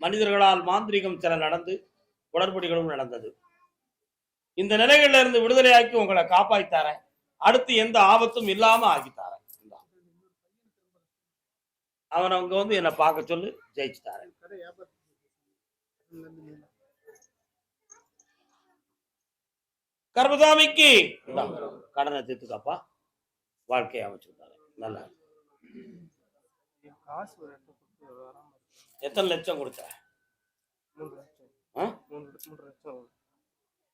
மனிதர்களால் மாந்திரிகம் சில நடந்து குளறுபடிகளும் நடந்தது. இந்த நிலைகள்ல இருந்து விடுதலையாக்கி உங்களை காப்பாய்த்தாரேன். அடுத்து எந்த ஆபத்தும் இல்லாம ஆக்கித்தாரேன். அவன் அவங்க வந்து என்னை பார்க்க சொல்லு, ஜெயிச்சுட்டாரேன். கருப்பசாமிக்கு கடனை தீர்த்துக்காப்பா. வாழ்க்கையை அமைச்சுட்டாரு. நல்லா. எத்தனை லட்சம் கொடுத்த? 3 லட்சம்.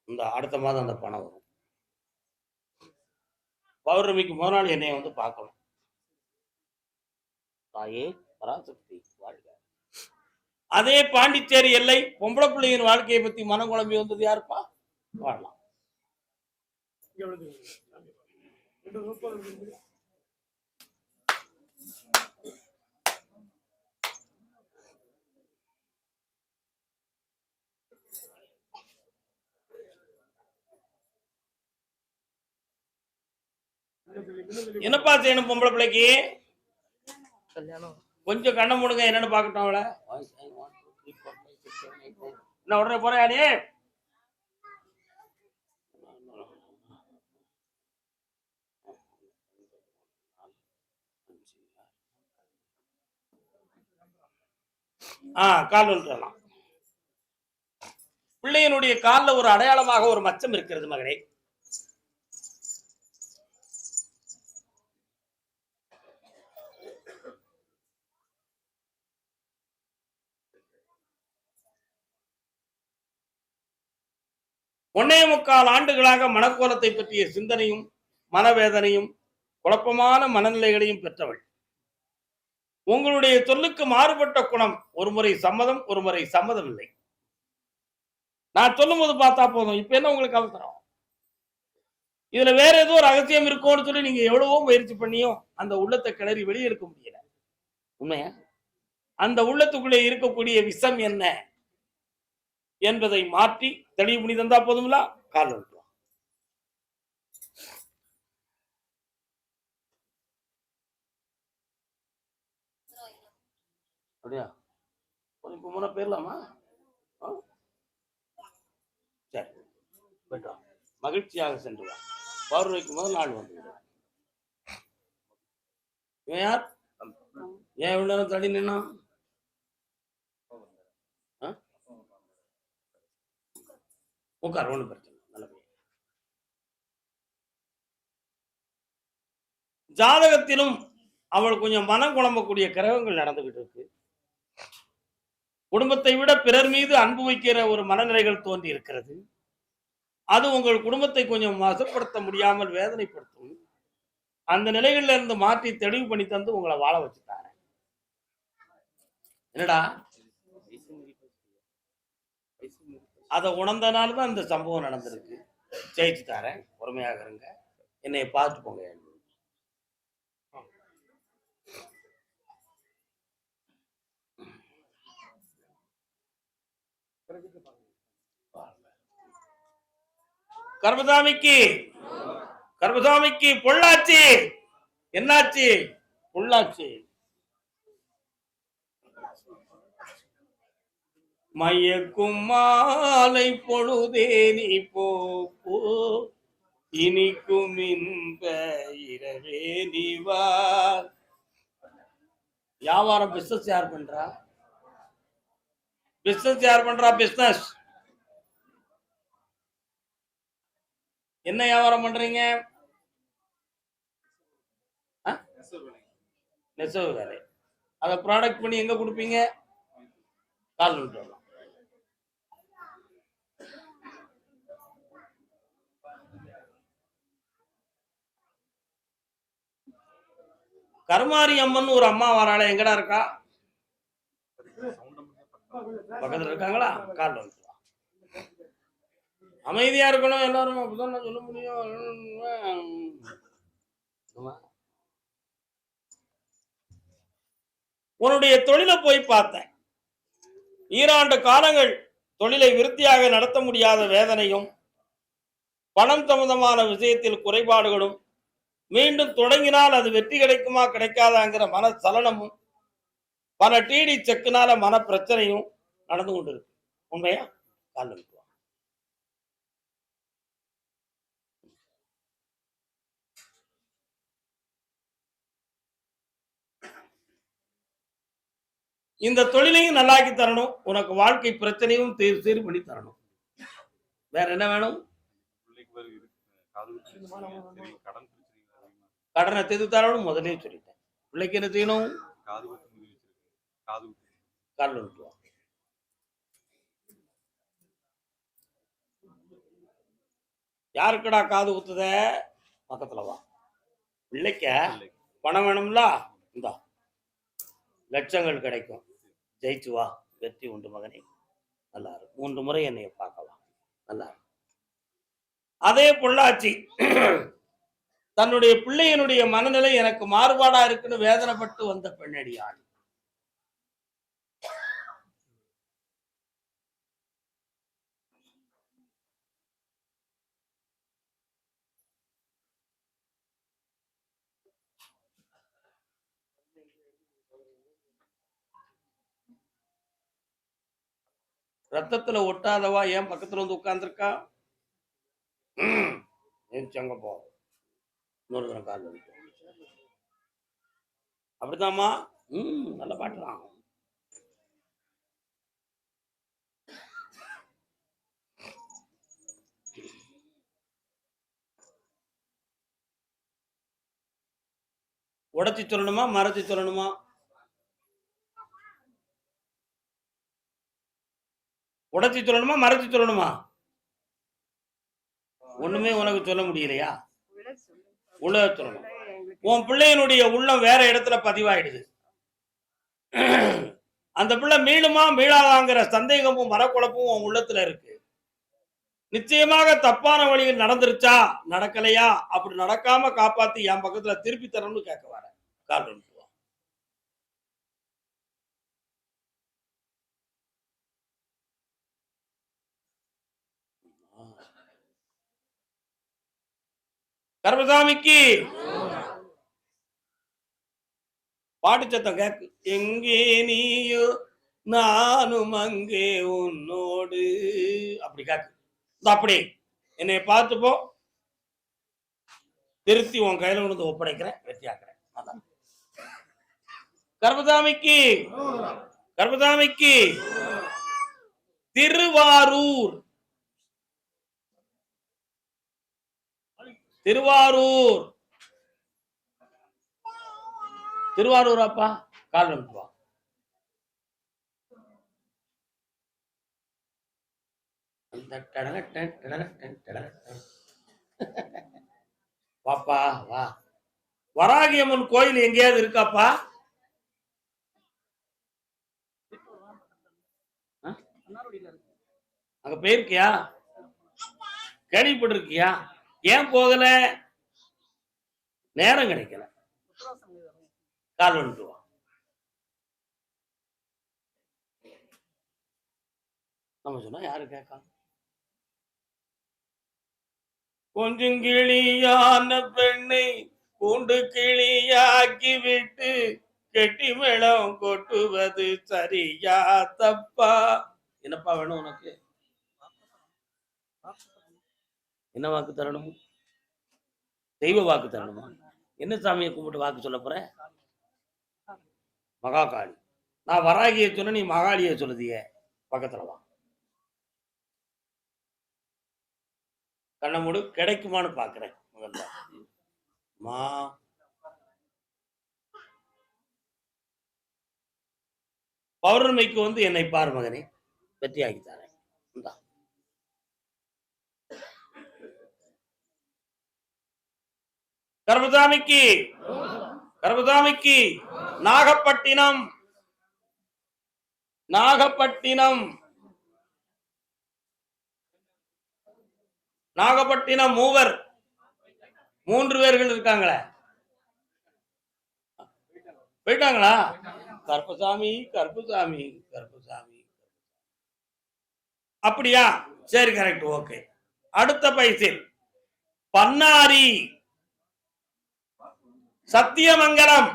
இந்த அடுத்த மாதம் அந்த பணம் வரும். பௌர்ணமிக்கு முதல் நாள் என்னைய வந்து பார்க்கணும். தாயே பராசக்தி வாழ்க. அதே பாண்டிச்சேரி எல்லை பொம்பளை பிள்ளையின் வாழ்க்கையை பத்தி மனம் குழம்பி வந்தது யாருப்பா? வாழலாம். என்னப்பா செய்யணும் பொம்பளை பிள்ளைக்கு? கொஞ்சம் கண்ணை மூடுங்க. என்னன்னு பாக்கட்டும். அவளை என்ன உடனே போறியாடி? கால் விட்டுறலாம். பிள்ளையினுடைய காலில் ஒரு அடையாளமாக ஒரு மச்சம் இருக்கிறது மகனே. ஒன்னே முக்கால் ஆண்டுகளாக மனக்கோலத்தை பற்றிய சிந்தனையும் மனவேதனையும் குழப்பமான மனநிலைகளையும் பெற்றவள். உங்களுடைய சொல்லுக்கு மாறுபட்ட குணம். ஒரு முறை சம்மதம், ஒரு முறை சம்மதம் இல்லை. நான் சொல்லும் போது பார்த்தா போதும். இப்ப என்ன உங்களுக்கு அவசரம்? இதுல வேற ஏதோ ஒரு ரகசியம் இருக்கும்னு சொல்லி நீங்க எவ்வளவோ முயற்சி பண்ணியும் அந்த உள்ளத்தை கிளறி வெளியெடுக்க முடியல. உண்மையா? அந்த உள்ளத்துக்குள்ளே இருக்கக்கூடிய விஷம் என்ன என்பதை மாற்றி தெளிவு பண்ணி தந்தா போதும்ல. கால் விட்டுருவோம். அப்படியா? இப்போ முன்ன போயிடலாமா? ஆ? சரி, போயிட்டு வா. மகிழ்ச்சியாக சென்று வா. பௌர்ணமிக்கு முதல் நாள் வந்து விடு. இவன் யார்? ஏன் இவ்வளவு நேரம் தள்ளி நின்னா? ஆ? உட்கார், ஒண்ணும் பிரச்சனை இல்லை. நல்லபடியா. ஜாதகத்திலும் அவள் கொஞ்சம் மனம் குழம்பக்கூடிய கிரகங்கள் நடந்துகிட்டு இருக்கு. குடும்பத்தை விட பிறர் மீது அன்பு வைக்கிற ஒரு மனநிலைகள் தோன்றி இருக்கிறது. அது உங்கள் குடும்பத்தை கொஞ்சம் வசப்படுத்த முடியாமல் வேதனைப்படுத்தும். அந்த நிலைகள்ல இருந்து மாற்றி தெளிவு பண்ணி தந்து உங்களை வாழ வச்சுட்டாங்க. என்னடா? அதை உணர்ந்தனால தான் இந்த சம்பவம் நடந்திருக்கு. ஜெயிச்சு தரேன், பொறுமையாக இருங்க, என்னை பார்த்து போங்க. கர்மசாமிக்கு கர்மசாமிக்கு பொள்ளாச்சி என்னாச்சு? பொள்ளாச்சி மயக்கும் மாலை பொழுதே நீ போ போ, இனிக்கும் இன்ப இரவே நீ வா. வியாபாரம் பிசினஸ் யார் பண்றா? பிசினஸ் யார் பண்றா? பிசினஸ் என்ன வியாபாரம் பண்றீங்க? நெசவு வேலை. அதை ப்ராடக்ட் பண்ணி எங்க கொடுப்பீங்க? கால் விட்டு. கருமாரி அம்மன் ஒரு அம்மா வராள, எங்கடா இருக்கா? பக்கத்துல இருக்காங்களா? கால் வந்து அமைதியா இருக்கணும் எல்லாரும், அப்பதான் நான் சொல்ல முடியும். உன்னுடைய தொழிலை போய் பார்த்தேன். ஈராண்டு காலங்கள் தொழிலை விருத்தியாக நடத்த முடியாத வேதனையும், பணம் சம்பந்தமான விஷயத்தில் குறைபாடுகளும், மீண்டும் தொடங்கினால் அது வெற்றி கிடைக்குமா கிடைக்காதாங்கிற மன சலனமும், பல டிடி செக்குனால மன பிரச்சனையும் நடந்து கொண்டிருக்கு. உண்மையா? கால் இந்த தொழிலையும் நல்லாக்கி தரணும், உனக்கு வாழ்க்கை பிரச்சனையும் சீர் பண்ணி தரணும். வேற என்ன வேணும்? கடனை தீர்த்து தரணும். முதலே சொல்லிட்டேன். பிள்ளைக்கு என்ன செய்யணும்? கால் விட்டுருவோம். யாருக்குடா காது குத்துத? பக்கத்துல வா. பிள்ளைக்க பணம் வேணும்ல, இந்த லட்சங்கள் கிடைக்கும். ஜெயிச்சு வா, வெற்றி உண்டு மகனே. நல்லா இருக்கு. 3 முறை என்னைய பார்க்கலாம். நல்லா இருக்கு. அதே பொள்ளாச்சி தன்னுடைய பிள்ளையினுடைய மனநிலை எனக்கு மாறுபாடா இருக்குன்னு வேதனைப்பட்டு வந்த பெண்ணடியாள். ரத்தத்துல ஒட்டாதவா ஏன் பக்கத்துல வந்து உட்கார்ந்துருக்கா? சங்க போ, இன்னொரு தரம் கால் வலிக்கும். அப்படித்தாம்மா? நல்ல பாட்டுதான். உடைச்சி சொல்லணுமா மறைச்சி சொல்லணுமா? உடைச்சி சொல்லணுமா மறைச்சி சொல்லணுமா? ஒண்ணுமே உனக்கு சொல்ல முடியலையா? உள்ள சொல்லணும். உன் பிள்ளையினுடைய உள்ளம் வேற இடத்துல பதிவாயிடுது. அந்த பிள்ளை மீளுமா மீளாதாங்கிற சந்தேகமும் மனக்குழப்பும் உன் உள்ளத்துல இருக்கு. நிச்சயமாக தப்பான வழியில் நடந்துருச்சா நடக்கலையா, அப்படி நடக்காம காப்பாத்தி என் பக்கத்துல திருப்பி தரணும்னு கேட்க வர. கால் வந்துருவா. கர்மசாமிக்கு பாட்டு சத்தம் கேக்கு. எங்கே நீயோ நானும் அங்கே உன்னோடு, அப்படி கேக்கு. அப்படி என்னை பார்த்துப்போ, திருத்தி உன் கையில கொண்டு வந்து ஒப்படைக்கிறேன், வெற்றியாக்குறேன். அதான் கர்மசாமிக்கு, கர்மசாமிக்கு. திருவாரூர், திருவாரூர், திருவாரூர் அப்பா கால் வந்துவா. வாப்பா வா. வராகியம்மன் கோயில் எங்கேயாவது இருக்காப்பா? மன்னார்குடியில இருக்கு. அங்க போயிருக்கியா? கேள்விப்பட்டிருக்கியா? ஏன் போகல? நேரம் கிடைக்கல. உத்தரவாசம் இது. கால் வந்துட்டு வா. நம்ம சொன்னா யாரு கேட்கா? கொஞ்சம் கிளியான பெண்ணை கூண்டு கிளியாக்கி விட்டு கெட்டி மேளம் கொட்டுவது சரியா தப்பா? என்னப்பா வேணும் உனக்கு? என்ன வாக்கு தரணும்? தெய்வ வாக்கு தரணுமா? என்ன சாமியை கும்பிட்டு வாக்கு சொல்ல போற? மகாகாளி. நான் வராகிய சொன்ன, நீ மகாளிய சொல்லுதிய. பக்கத்துல வா. கண்ண மூடு. கிடைக்குமான்னு பாக்குறேன் முதல்ல. மா பௌர்ணமிக்கு வந்து என்னை பார் மகனே, வெற்றியாக்கி தரேன். கர்மசாமிக்கு, கர்மசாமிக்கு. நாகப்பட்டினம், நாகப்பட்டினம், நாகப்பட்டினம் மூவர், 3 பேர்கள் இருக்காங்களே, போயிட்டாங்களா? கருப்பசாமி, கருப்பசாமி, கருப்பசாமி. அப்படியா? சரி, கரெக்ட், ஓகே. அடுத்த பைசில் பன்னாரி, சத்தியமங்கலம்,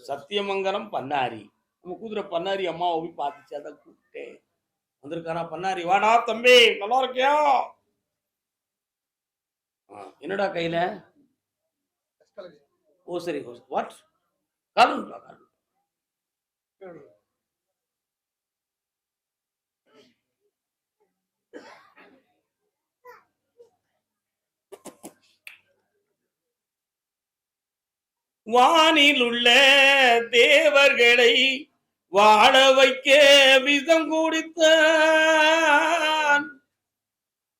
சத்தியமங்கலம் பன்னாரி. நம்ம குதிரை பன்னாரி அம்மாவை போய் பார்த்துச்சு, அதை கூப்பிட்டேன். வந்திருக்கானா பன்னாரி? வாடா தம்பி, நல்லா இருக்கியா? என்னடா கையில? ஓ சரி, வாட்? காரணம் வானில் உள்ள தேவர்களை வாழ வைக்க விஷம் குடித்தான்.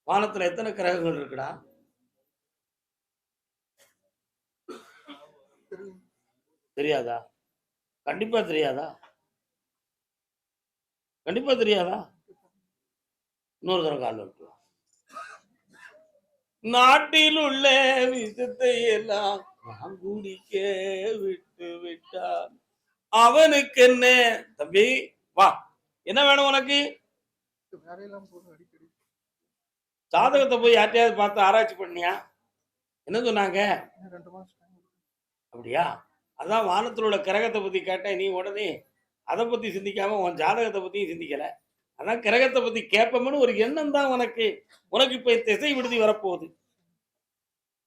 வானத்துல எத்தனை கிரகங்கள் இருக்குடா? தெரியாதா? கண்டிப்பா தெரியாதா? கண்டிப்பா தெரியாதா? இன்னொரு தரம் கால் விட்டு. நாட்டில் உள்ள விஷத்தை எல்லாம் குடிக்க விட்டு விட்டான். அவனுக்கு என்ன? தம்பி வா, என்ன வேணும் உனக்கு? சாதகத்தை போய் யார்ட்டையாவது பார்த்து ஆராய்ச்சி பண்ணியா? என்ன சொன்னாங்க? அப்படியா? அதான் வானத்தில் உள்ள கிரகத்தை பத்தி கேட்டேன். நீ உடனே அதை பத்தி சிந்திக்காம உன் ஜாதகத்தை பத்தியும் சிந்திக்கல. அதான் கிரகத்தை பத்தி கேட்போம்னு ஒரு எண்ணம் தான் உனக்கு. உனக்கு இப்ப திசை விடுதி வரப்போகுது.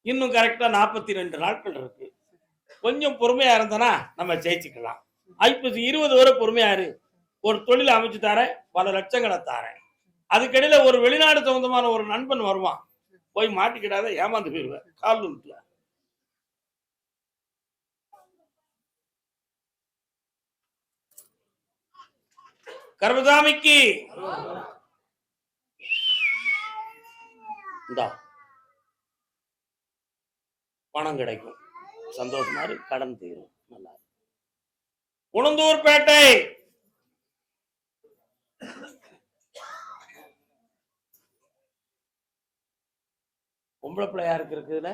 இன்னும் கரெக்டா 42 நாட்கள் இருக்கு. கொஞ்சம் பொறுமையா இருந்தனா நம்ம ஜெயிச்சுக்கலாம். ஐப்பசி 20 வரை பொறுமையா இரு. ஒரு தொழில் அமைச்சு தரேன், பல லட்சங்களை தாரேன். அதுக்கிடையில ஒரு வெளிநாடு சம்பந்தமான ஒரு நண்பன் வருவான். போய் மாட்டிக்கிடாத, ஏமாந்து போயிருவேன். கால் விட்டுல கர்மசாமிக்கு பணம் கிடைக்கும், சந்தோஷமா இருக்கு. கடன் தீரும், நல்லா. உளுந்தூர்பேட்டை, பொம்பளை பிள்ளை யாருக்கு இருக்குதுல?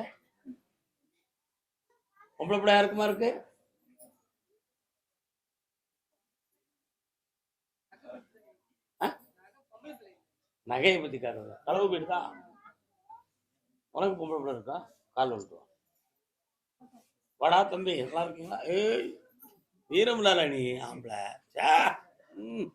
பொம்பளை பிள்ளை யாருக்குமா இருக்கு? நகையை பத்தி காட்டுறது களவு போயிட்டு தான். உனக்கு பொம்பளை பிள்ளை இருக்கா? கால் வந்துட்டு வாடா தம்பி, நல்லா இருக்கீங்களா? ஏய், வீரம்லால நீ ஆம்பளை. ச்சே. ம்.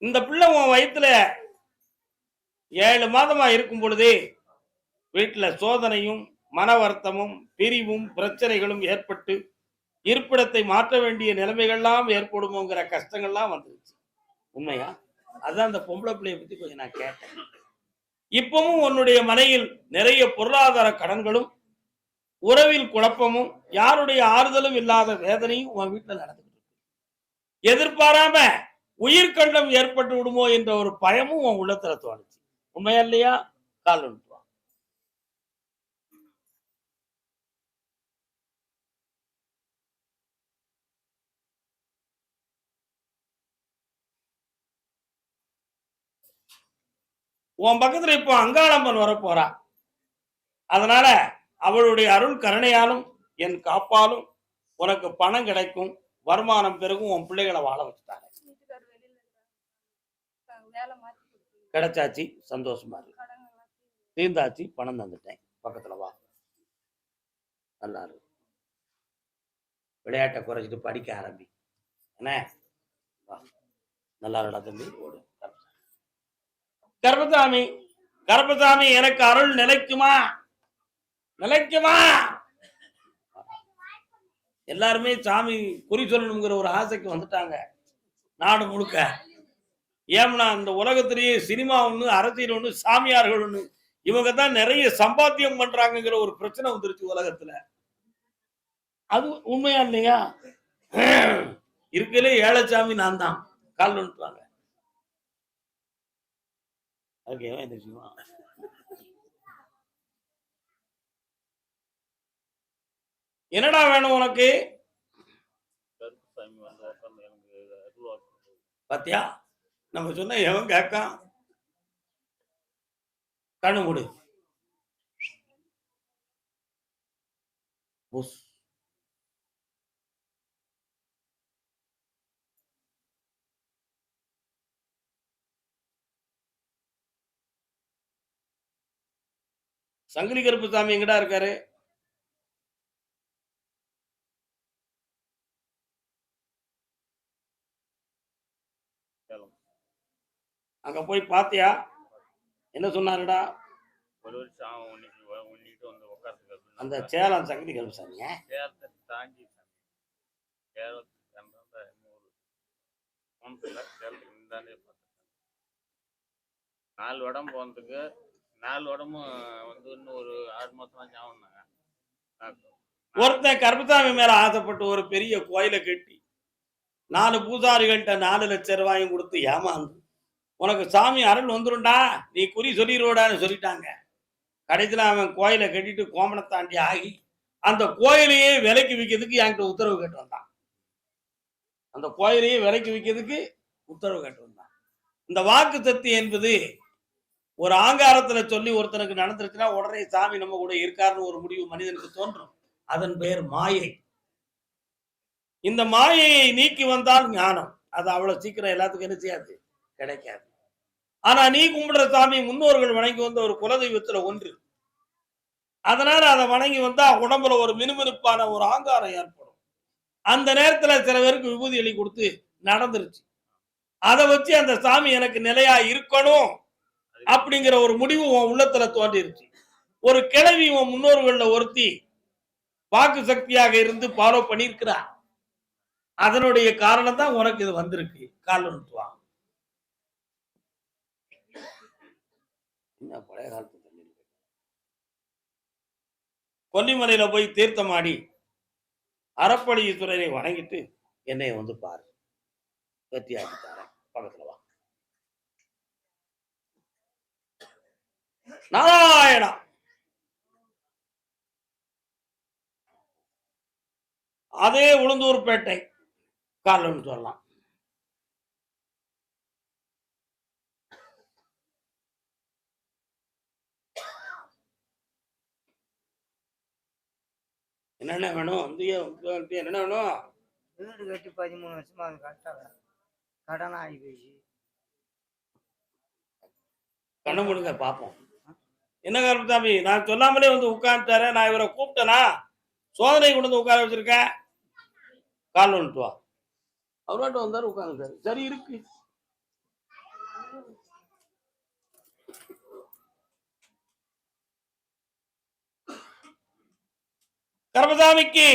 இந்த பிள்ளை உன் வயித்துல 7 மாதமா இருக்கும் பொழுதே வீட்டுல சோதனையும் மன வருத்தமும் பிரிவும் பிரச்சனைகளும் ஏற்பட்டு இருப்பிடத்தை மாற்ற வேண்டிய நிலைமைகள்லாம் ஏற்படுமோங்கிற கஷ்டங்கள்லாம் வந்துருச்சு. உண்மையா? அதான் அந்த பொம்பளை பிள்ளைய பத்தி கொஞ்சம் நான் கேட்டேன். இப்பவும் உன்னுடைய மனையில் நிறைய பொருளாதார கடன்களும் உறவில் குழப்பமும் யாருடைய ஆறுதலும் இல்லாத வேதனையும் உன் வீட்டுல நடந்துட்டு இருக்கு. எதிர்பாராம உயிர்கண்டம் ஏற்பட்டு விடுமோ என்ற ஒரு பயமும் உன் உள்ளத்துல தோணுச்சு. உண்மையா இல்லையா? கால் ஒன்று. உன் பக்கத்துல இப்போ அங்காளம்மன் வரப்போறா. அதனால அவளுடைய அருள் கருணையாலும் என் காப்பாலும் உனக்கு பணம் கிடைக்கும், வருமானம் பெருகும், உன் பிள்ளைகளை வாழ வச்சுட்டாங்க. வீட்டுக்காரர் வெளியில இருக்காங்க. வேலை மாத்தி கொடுத்தீங்க. கிடைச்சாச்சு, சந்தோஷமா இருக்கு. கடன் எல்லாம் தீர்ந்தாச்சு, பணம் தந்துட்டேன். பக்கத்துல வா, நல்லா இருக்கு. விளையாட்டை குறைச்சிட்டு படிக்க ஆரம்பி. என்ன? வா, நல்லா இருக்கா தம்பி? ஓடு. கர்பசாமி, கர்பசாமி, எனக்கு அருள் நிலைக்குமா? நிலைக்குமா? எல்லாருமே சாமி குறி சொல்லணுங்கிற ஒரு ஆசைக்கு வந்துட்டாங்க நாடு முழுக்க. ஏம்னா இந்த உலகத்திலேயே சினிமா ஒண்ணு, அரசியல் ஒண்ணு, சாமியார்கள் ஒண்ணு, இவங்க தான் நிறைய சம்பாத்தியம் பண்றாங்கிற ஒரு பிரச்சனை வந்துருச்சு உலகத்துல. அது உண்மையா இல்லையா? இருக்கலே ஏழச்சாமி நான் தான். கால் வந்துட்டாங்க. ஓகேவா? இந்த விஷயமா என்னடா வேணும் உனக்கு? பாத்தியா, நம்ம சொன்ன எவன் கேட்கான்? கண்ணு மூடு. சங்கிலி கருப்புசாமி எங்கடா இருக்காரு? அங்க போய் பாத்தியா? என்ன சொன்னாருடா? அந்த சேலம் சங்கிலி கருப்புசாமி நாலு உடம்பு போனதுக்கு 4 உடம்பும் வந்து இன்னும் ஒரு 6 மாசம் தான் ஞாபகம். ஒருத்தன் கருப்புசாமி மேல ஆசைப்பட்டு ஒரு பெரிய கோயிலை கட்டி 4 பூசாரிகள்கிட்ட 4 லட்சம் ரூபாயும் கொடுத்து ஏமாந்து உனக்கு சாமி அருள் வந்துருண்டா, நீ குறி சொல்லிடுவோடான்னு சொல்லிட்டாங்க. கடைசியில் அவன் கோயிலை கட்டிட்டு கோமணத்தாண்டி ஆகி அந்த கோயிலையே விலைக்கு விற்கிறதுக்கு என்கிட்ட உத்தரவு கேட்டு வந்தான். அந்த கோயிலையே விலைக்கு விற்கிறதுக்கு உத்தரவு கேட்டு வந்தான். இந்த வாக்கு சக்தி என்பது ஒரு ஆங்காரத்துல சொல்லி ஒருத்தனுக்கு நடந்துருச்சுன்னா உடனே சாமி நம்ம கூட இருக்காருன்னு ஒரு முடிவு மனிதனுக்கு தோன்றும். அதன் பெயர் மாயை. இந்த மாயையை நீக்கி வந்தால் ஞானம். அது அவ்வளவு சீக்கிரம் எல்லாத்துக்கும் என்ன செய்யாது, கிடைக்காது. ஆனா நீ கும்பிடுற சாமி முன்னோர்கள் வணங்கி வந்த ஒரு குலதெய்வத்துல ஒன்று. அதனால அதை வணங்கி வந்தா உடம்புல ஒரு மினுமினுப்பான ஒரு ஆங்காரம் ஏற்படும். அந்த நேரத்துல சில பேருக்கு விபூதி எலி கொடுத்து நடந்துருச்சு. அதை வச்சு அந்த சாமி எனக்கு நிலையா இருக்கணும் அப்படிங்கிற ஒரு முடிவு உன் உள்ளத்துல தோன்றிருச்சு. ஒரு கிழவி உன் முன்னோர்கள்ல ஒருத்தி வாக்கு சக்தியாக இருந்து ஃபாலோ பண்ணியிருக்கிறா. அதனுடைய காரணம் தான் உனக்கு இது வந்திருக்கு. கால் ஒன்றுவா. என்ன பழைய காலத்து கொல்லிமலையில போய் தீர்த்தமாடி அறப்பளி ஈஸ்வரரை வணங்கிட்டு என்னை வந்து பாரு, வெற்றியாக்கி தரேன். பக்கத்துல வா. நாராயணா. அதே உளுந்தூர்பேட்டை காரணம் சொல்லலாம். என்னென்ன வேணும்? என்னென்ன வேணும்? வீடு கட்டி 13 வருஷமா அது கட்டல, கடன் ஆகி போச்சு. கண்ண மூடுங்க பார்ப்போம். என்ன கருப்பசாமி, நான் சொல்லாமலே வந்து உட்கார்ந்துட்டாரு. நான் இவரை கூப்பிட்டேனா சோதனை கொண்டு வந்து உட்கார வச்சிருக்கேன். கால் வந்துட்டு வா. அவர்வாட்டு வந்தாரு உட்கார்ந்துட்டாரு. சரி இருக்கு. கருப்பசாமிக்கு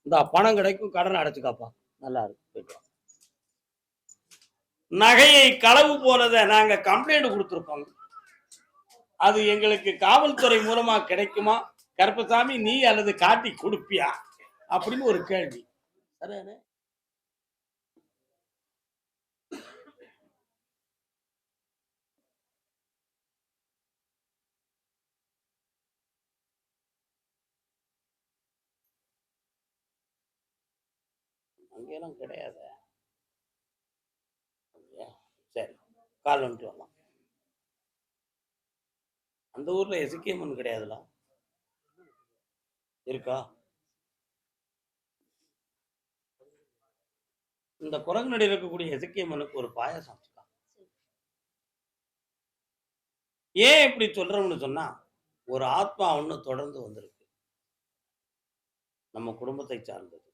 இந்த பணம் கிடைக்கும், கடனை அடைச்சுக்காப்பா. நல்லா இருக்கு. நகையை களவு போனதை நாங்க கம்ப்ளைண்ட் கொடுத்திருக்கோம். அது எங்களுக்கு காவல்துறை மூலமா கிடைக்குமா கருப்பசாமி, நீ அல்லது காட்டி கொடுப்பியா அப்படின்னு ஒரு கேள்வி. சரியானே? அங்கெல்லாம் கிடையாது. சரி, கால் வந்துட்டு வரலாம். அந்த ஊர்ல எசக்கியம்மன் கிடையாதுல, இருக்கா? இந்த குரங்கு இருக்கக்கூடிய எசக்கியம்மனுக்கு ஒரு பாயாசம் வச்சுக்கா. ஏன் இப்படி சொல்றோம்னு சொன்னா, ஒரு ஆத்மா ஒண்ணு தொடர்ந்து வந்திருக்கு, நம்ம குடும்பத்தை சார்ந்தது.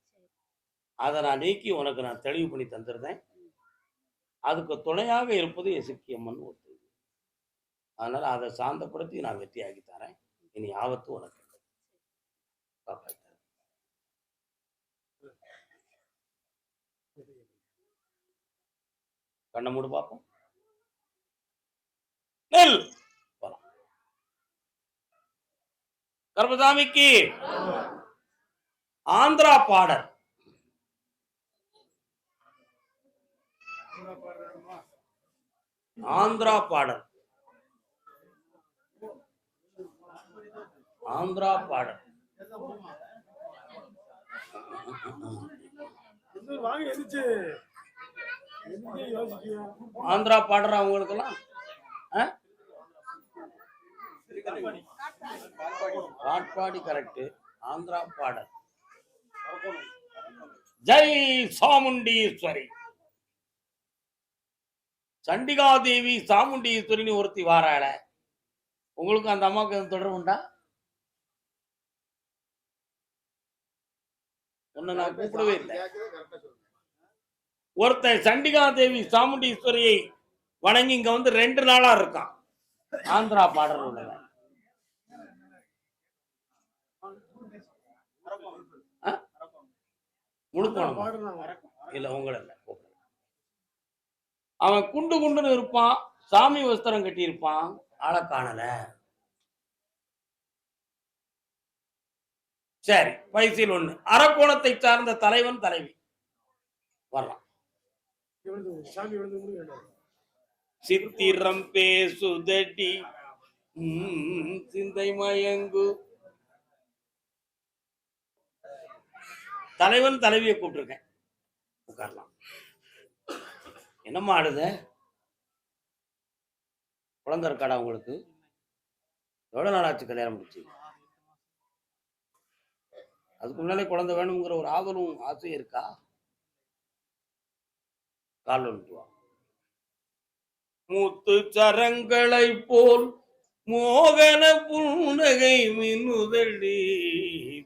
அதை நான் நீக்கி உனக்கு நான் தெளிவு பண்ணி தந்துருந்தேன். அதுக்கு துணையாக இருப்பது எசக்கியம்மன் ஒருத்தர். அதனால அதை சாந்தப்படுத்தி நான் வெற்றியாகி தரேன். இனி ஆபத்து உனக்கு கண்ண மூடு பார்ப்போம். நெல் கருப்பசாமிக்கு ஆந்திரா பாடல். ஆந்திரா பாடல். ஆந்திரா பாடல். ஆந்திரா பாடுற அவங்களுக்கெல்லாம் காட்பாடி கரெக்ட். ஆந்திரா பாடல். ஜெய் சாமுண்டீஸ்வரி. சண்டிகா தேவி சாமுண்டீஸ்வரின்னு ஒருத்தி வாராள. உங்களுக்கு அந்த அம்மாவுக்கு தொடர்பு உண்டா? ஒன்னு நான் கூப்பிடவே இல்லை. ஒருத்தன் சண்டிகா தேவி சாமுண்டீஸ்வரியை வணங்கி இங்க வந்து 2 நாளா இருக்கான். ஆந்திரா பாடல் உள்ளவன். முழுக்கணும் இல்ல, உங்களை இல்ல. அவன் குண்டு குண்டுன்னு இருப்பான், சாமி வஸ்திரம் கட்டி இருப்பான், ஆளை காணல. சரி, பைசில் 1 அரக்கோணத்தை சார்ந்த தலைவன் தலைவி வரலாம். சித்திரம் பேசுதடி சிந்தை மயங்கு. தலைவன் தலைவியை கூப்பிட்டுருக்கேன், உட்காரலாம். என்னம்மா ஆடுத? குழந்தை இருக்காடா உங்களுக்கு? எவ்வளவு நாள் ஆச்சு கல்யாணம் முடிச்சு? அதுக்கு முன்னாலே குழந்தை வேணுங்கிற ஒரு ஆவலும் ஆசையும் இருக்கா? கால் வந்துட்டு. மூத்து சரங்களை போல் மோகன புன்னகை மின்னுதடி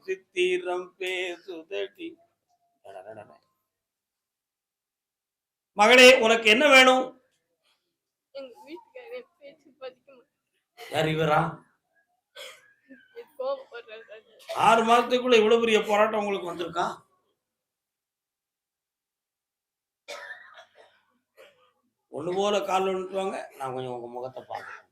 சித்திரம் பேசுதடி. மகளே, உனக்கு என்ன வேணும்? எங்க வீட்டுக்காரே பேச்சு பதிக்க மாட்டேன். யார் இவரா? கோபப்படுறாரு. 6 மாசத்துக்குள்ள இவ்வளவு பெரிய போராட்டம் உங்களுக்கு வந்திருக்கா? ஒண்ணு போல கால் வந்துட்டுவாங்க. நான் கொஞ்சம் உங்க முகத்தை பார்க்கணும்.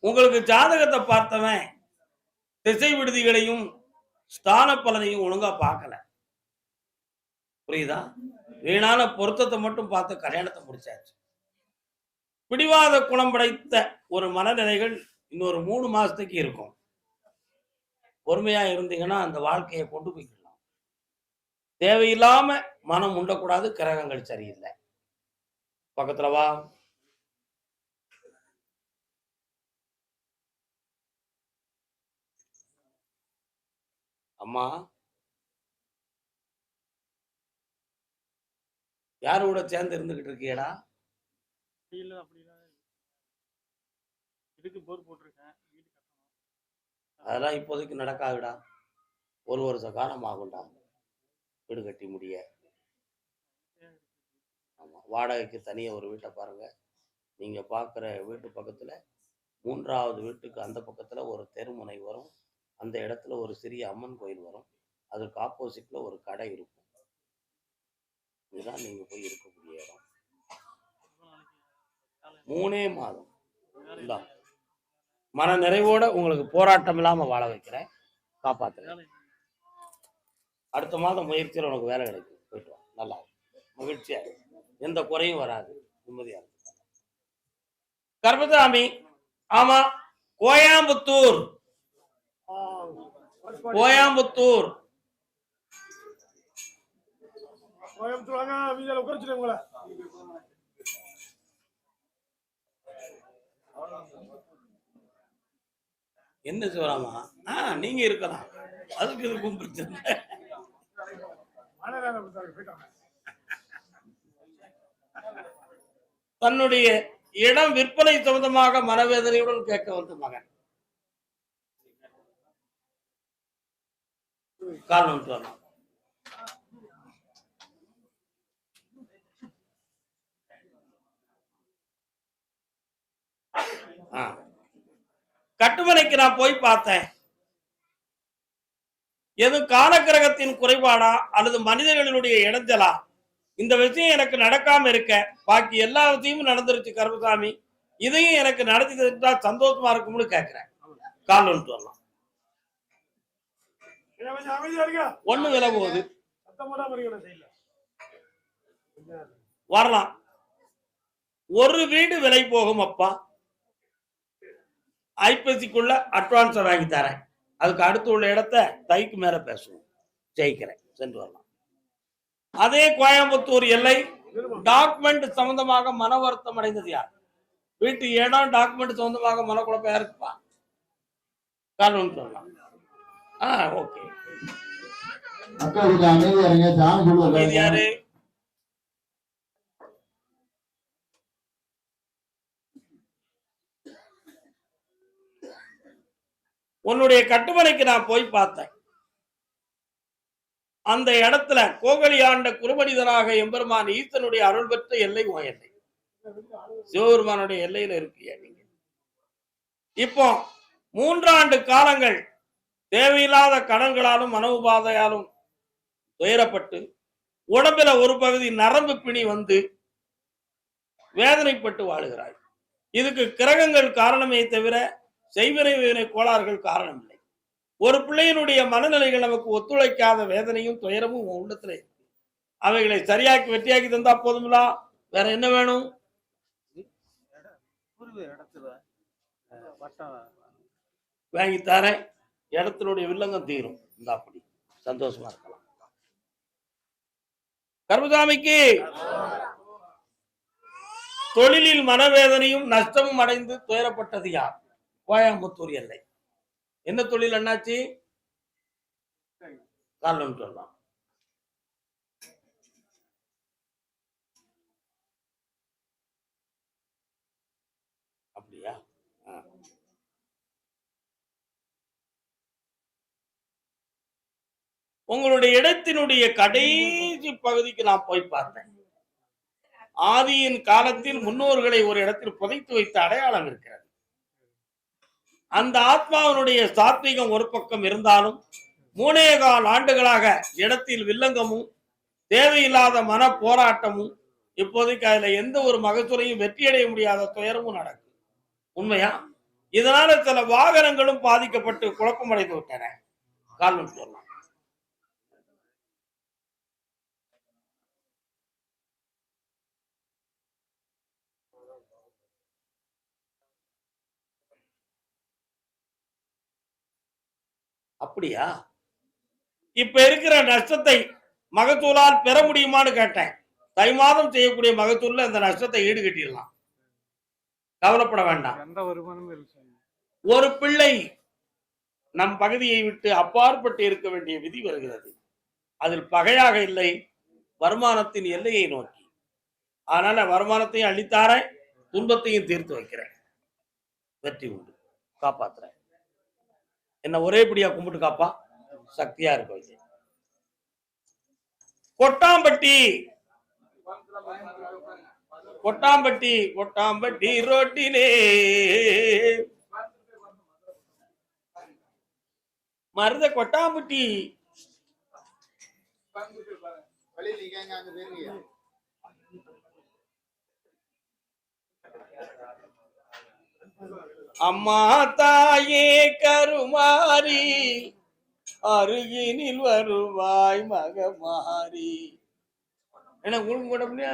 உங்களுக்கு ஜாதகத்தை பார்த்தவன் திசை விடுதிகளையும் ஸ்தான பலனையும் ஒழுங்கா பார்க்கல. புரியுதா? வீணான பொருத்தத்தை மட்டும் பார்த்து கல்யாணத்தை முடிச்சாச்சு. பிடிவாத குணம் படைத்த ஒரு மனநிலைகள் இன்னொரு 3 மாசத்துக்கு இருக்கும். பொறுமையா இருந்தீங்கன்னா அந்த வாழ்க்கையை கொண்டு போய்க்கலாம். தேவையில்லாம மனம் உண்டக்கூடாது. கிரகங்கள் சரியில்லை. பக்கத்துல வா. அம்மா யாரு கூட சேர்ந்து இருந்துகிட்டு இருக்கியடா? அப்படி இல்லை அப்படிலாம் இல்லை. இதுக்கு போர் போட்டிருக்கேன், வீடு கட்டணும். அதெல்லாம் இப்போதைக்கு நடக்காதுடா. 1 வருஷ காலம் ஆகும்டா வீடு கட்டி முடிய. ஆமா, வாடகைக்கு தனியா ஒரு வீட்டை பாருங்க. நீங்க பார்க்குற வீட்டு பக்கத்துல 3வது வீட்டுக்கு அந்த பக்கத்துல ஒரு தெருமுனை வரும். அந்த இடத்துல ஒரு சிறிய அம்மன் கோயில் வரும். அதுக்கு ஆப்போசிட்ல ஒரு கடை இருக்கும். இதுதான் நீங்க போய் இருக்கக்கூடிய இடம். 3 மாதம் இந்தா, மன நிறைவோட உங்களுக்கு போராட்டம் இல்லாம வாழ வைக்கிறேன், காப்பாத்துறேன். அடுத்த மாதம் முயற்சியில் உனக்கு வேலை கிடைக்கும். போயிட்டு வா, நல்லா மகிழ்ச்சியா இரு. எந்த குறையும் வராது, நிம்மதியா இருக்கு. கர்மசாமி, ஆமா, கோயம்புத்தூர். கோயம்புத்தூர் கோயம்புத்தூர் வாங்க, வீதியில உட்கார்ச்சிட்டு உங்களை. என்ன சிவராமா? நீங்க இருக்கலாம், அதுக்கு இதுக்கும் பிரச்சனை இல்லை. தன்னுடைய இடம் விற்பனை சம்பந்தமாக மனவேதனையுடன் கேட்க வந்த மகன் காரணம் சொல்லலாம். கட்டுமனைக்கு நான் போய் பார்த்தேன். எது காலக்கிரகத்தின் குறைபாடா அல்லது மனிதர்களுடைய இடைஞ்சலா, இந்த விஷயம் எனக்கு நடக்காம இருக்க, பாக்கி எல்லா விஷயமும் நடந்துருச்சு கருமசாமி, இதையும் எனக்கு நடத்தி தந்தா சந்தோஷமா இருக்கும்னு கேட்கிறேன். காரணம் சொல்லலாம். ஒண்ணு விலை போகுது, வரலாம். ஒரு வீடு விலை போகும் அப்பா. ஐப்பசிக்குள்ள அட்வான்ஸை வாங்கி தரேன். அதுக்கு அடுத்து உள்ள இடத்த தைக்கு மேல பேசுவோம். ஜெயிக்கிறேன், சென்று வரலாம். அதே கோயம்புத்தூர் எல்லை டாக்குமெண்ட் சம்பந்தமாக மன வருத்தம் அடைந்தது யார்? வீட்டு இடம் டாக்குமெண்ட் சம்பந்தமாக மனக்குழப்பம் யாருக்குப்பா? காரணம் சொல்லலாம். ஓகே, யாரு? உன்னுடைய கட்டுமனைக்கு நான் போய் பார்த்தேன். அந்த இடத்துல கோகலி ஆண்ட குருமனிதராக எம்பெருமான் ஈசனுடைய அருள் பெற்ற எல்லை உன் எல்லை, சிவபெருமானுடைய எல்லையில இருக்கிய நீங்க. இப்போ 3 ஆண்டு காலங்கள் தேவையில்லாத கடன்களாலும் மன உபாதையாலும் துயரப்பட்டு உடம்புல ஒரு பகுதி நரம்பு பிணி வந்து வேதனைப்பட்டு வாழுகிறாய். இதுக்கு கிரகங்கள் காரணமே தவிர செய்வினை கோளாறுகள் காரணம் இல்லை. ஒரு பிள்ளையினுடைய மனநிலைகள் நமக்கு ஒத்துழைக்காத வேதனையும் துயரமும் உள்ளத்துல இருக்கு. அவைகளை சரியாக்கி வெற்றியாக்கி தந்தா போதுங்களா? வேற என்ன வேணும்? வாங்கி தரேன். இடத்தினுடைய வில்லங்கம் தீரும். இந்த அப்படி சந்தோஷமா இருக்கலாம். கர்மசாமிக்கு தொழிலில் மனவேதனையும் நஷ்டமும் அடைந்து துயரப்பட்டது யார்? கோயம்புத்தூர் எல்லை. என்ன தொழில் அண்ணாச்சி? காரணம் சொல்லலாம். அப்படியா? உங்களுடைய இடத்தினுடைய கடைசி பகுதிக்கு நான் போய் பார்த்தேன். ஆதியின் காலத்தில் முன்னோர்களை ஒரு இடத்தில் புதைத்து வைத்த அடையாளம் இருக்கிறது. அந்த ஆத்மாவினுடைய சாத்வீகம் ஒரு பக்கம் இருந்தாலும் 3.25 ஆண்டுகளாக இடத்தில் வில்லங்கமும் தேவையில்லாத மன போராட்டமும், இப்போதைக்கு அதுல எந்த ஒரு மகசூலையும் வெற்றியடைய முடியாத துயரமும் நடக்கும். உண்மையா? இதனால சில வாகனங்களும் பாதிக்கப்பட்டு குழப்பமடைந்து விட்டன. காரணம் சொல்லலாம். அப்படியா? இப்ப இருக்கிற நஷ்டத்தை மகசூலால் பெற முடியுமான்னு கேட்டேன். தை மாதம் செய்யக்கூடிய மகசூல்ல அந்த நஷ்டத்தை ஈடுகட்டிடலாம். கவலைப்பட வேண்டாம். ஒரு பிள்ளை நம் பகுதியை விட்டு அப்பாற்பட்டு இருக்க வேண்டிய விதி வருகிறது. அதில் பகையாக இல்லை, வருமானத்தின் எல்லையை நோக்கி. அதனால வருமானத்தையும் அள்ளித்தாரேன், துன்பத்தையும் தீர்த்து வைக்கிறேன். வெற்றி உண்டு, காப்பாத்துறேன். என்ன ஒரே படியா கும்பிட்டு காப்பா, சக்தியா இருக்க. கொட்டாம்பட்டி கொட்டாம்பட்டி கொட்டாம்பட்டி ரோட்டிலே மருத கொட்டாம்பட்டி அம்மா தாயே கருமாரி அருகினில் வருவாய் மகமாரி. என்ன உங்களுக்கு கூட முடியா?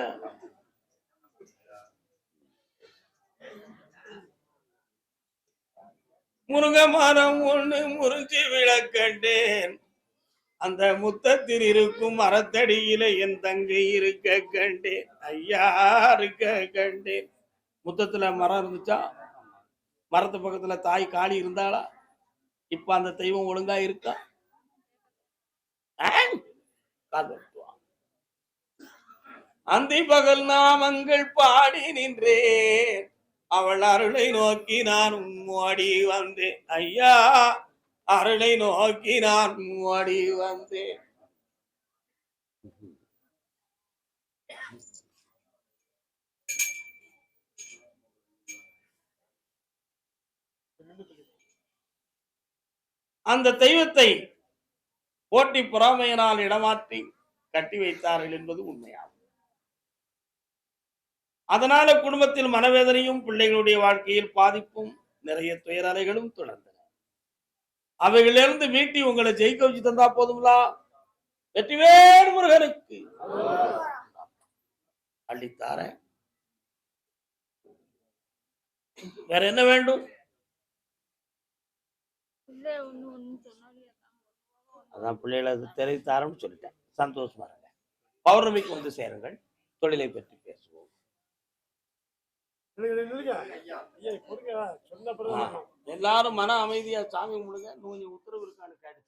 முருங்க மரம் ஒண்ணு முறிஞ்சு விளக்கண்டேன், அந்த முத்தத்தில் இருக்கும் மரத்தடியில என் தங்கை இருக்க கண்டேன், ஐயா இருக்க கண்டேன். முத்தத்துல மரம் இருந்துச்சா? மரத்து பக்கத்துல தாய் காளி இருந்தாளா? இப்ப அந்த தெய்வம் ஒழுங்கா இருக்கா? அந்தி பகல் நாமங்கள் பாடி நின்றேன், அவள் அருளை நோக்கி நான் ஓடி வந்தேன், ஐயா அருளை நோக்கி நான் ஓடி வந்தேன். அந்த தெய்வத்தை போட்டி பொறாமையினால் இடமாற்றி கட்டி வைத்தார்கள் என்பது உண்மையாகும். அதனால குடும்பத்தில் மனவேதனையும் பிள்ளைகளுடைய வாழ்க்கையில் பாதிப்பும் நிறைய துயரலைகளும் தொடர்ந்தன. அவைகளிலிருந்து மீட்டி உங்களை ஜெயிக்க வச்சு தந்தா போதுங்களா? வெற்றிவேல் முருகனுக்கு அள்ளித்தார. வேற என்ன வேண்டும்? அதான் பிள்ளைகளை தெரிவித்தாரன்னு சொல்லிட்டேன். சந்தோஷமா இருங்க. பௌர்ணமிக்கு வந்து சேருங்கள், தொழிலை பற்றி பேசுவோம். எல்லாரும் மன அமைதியா சாமி கும்பிடுங்க. கொஞ்சம் உத்தரவு இருக்கான்னு கேட்டு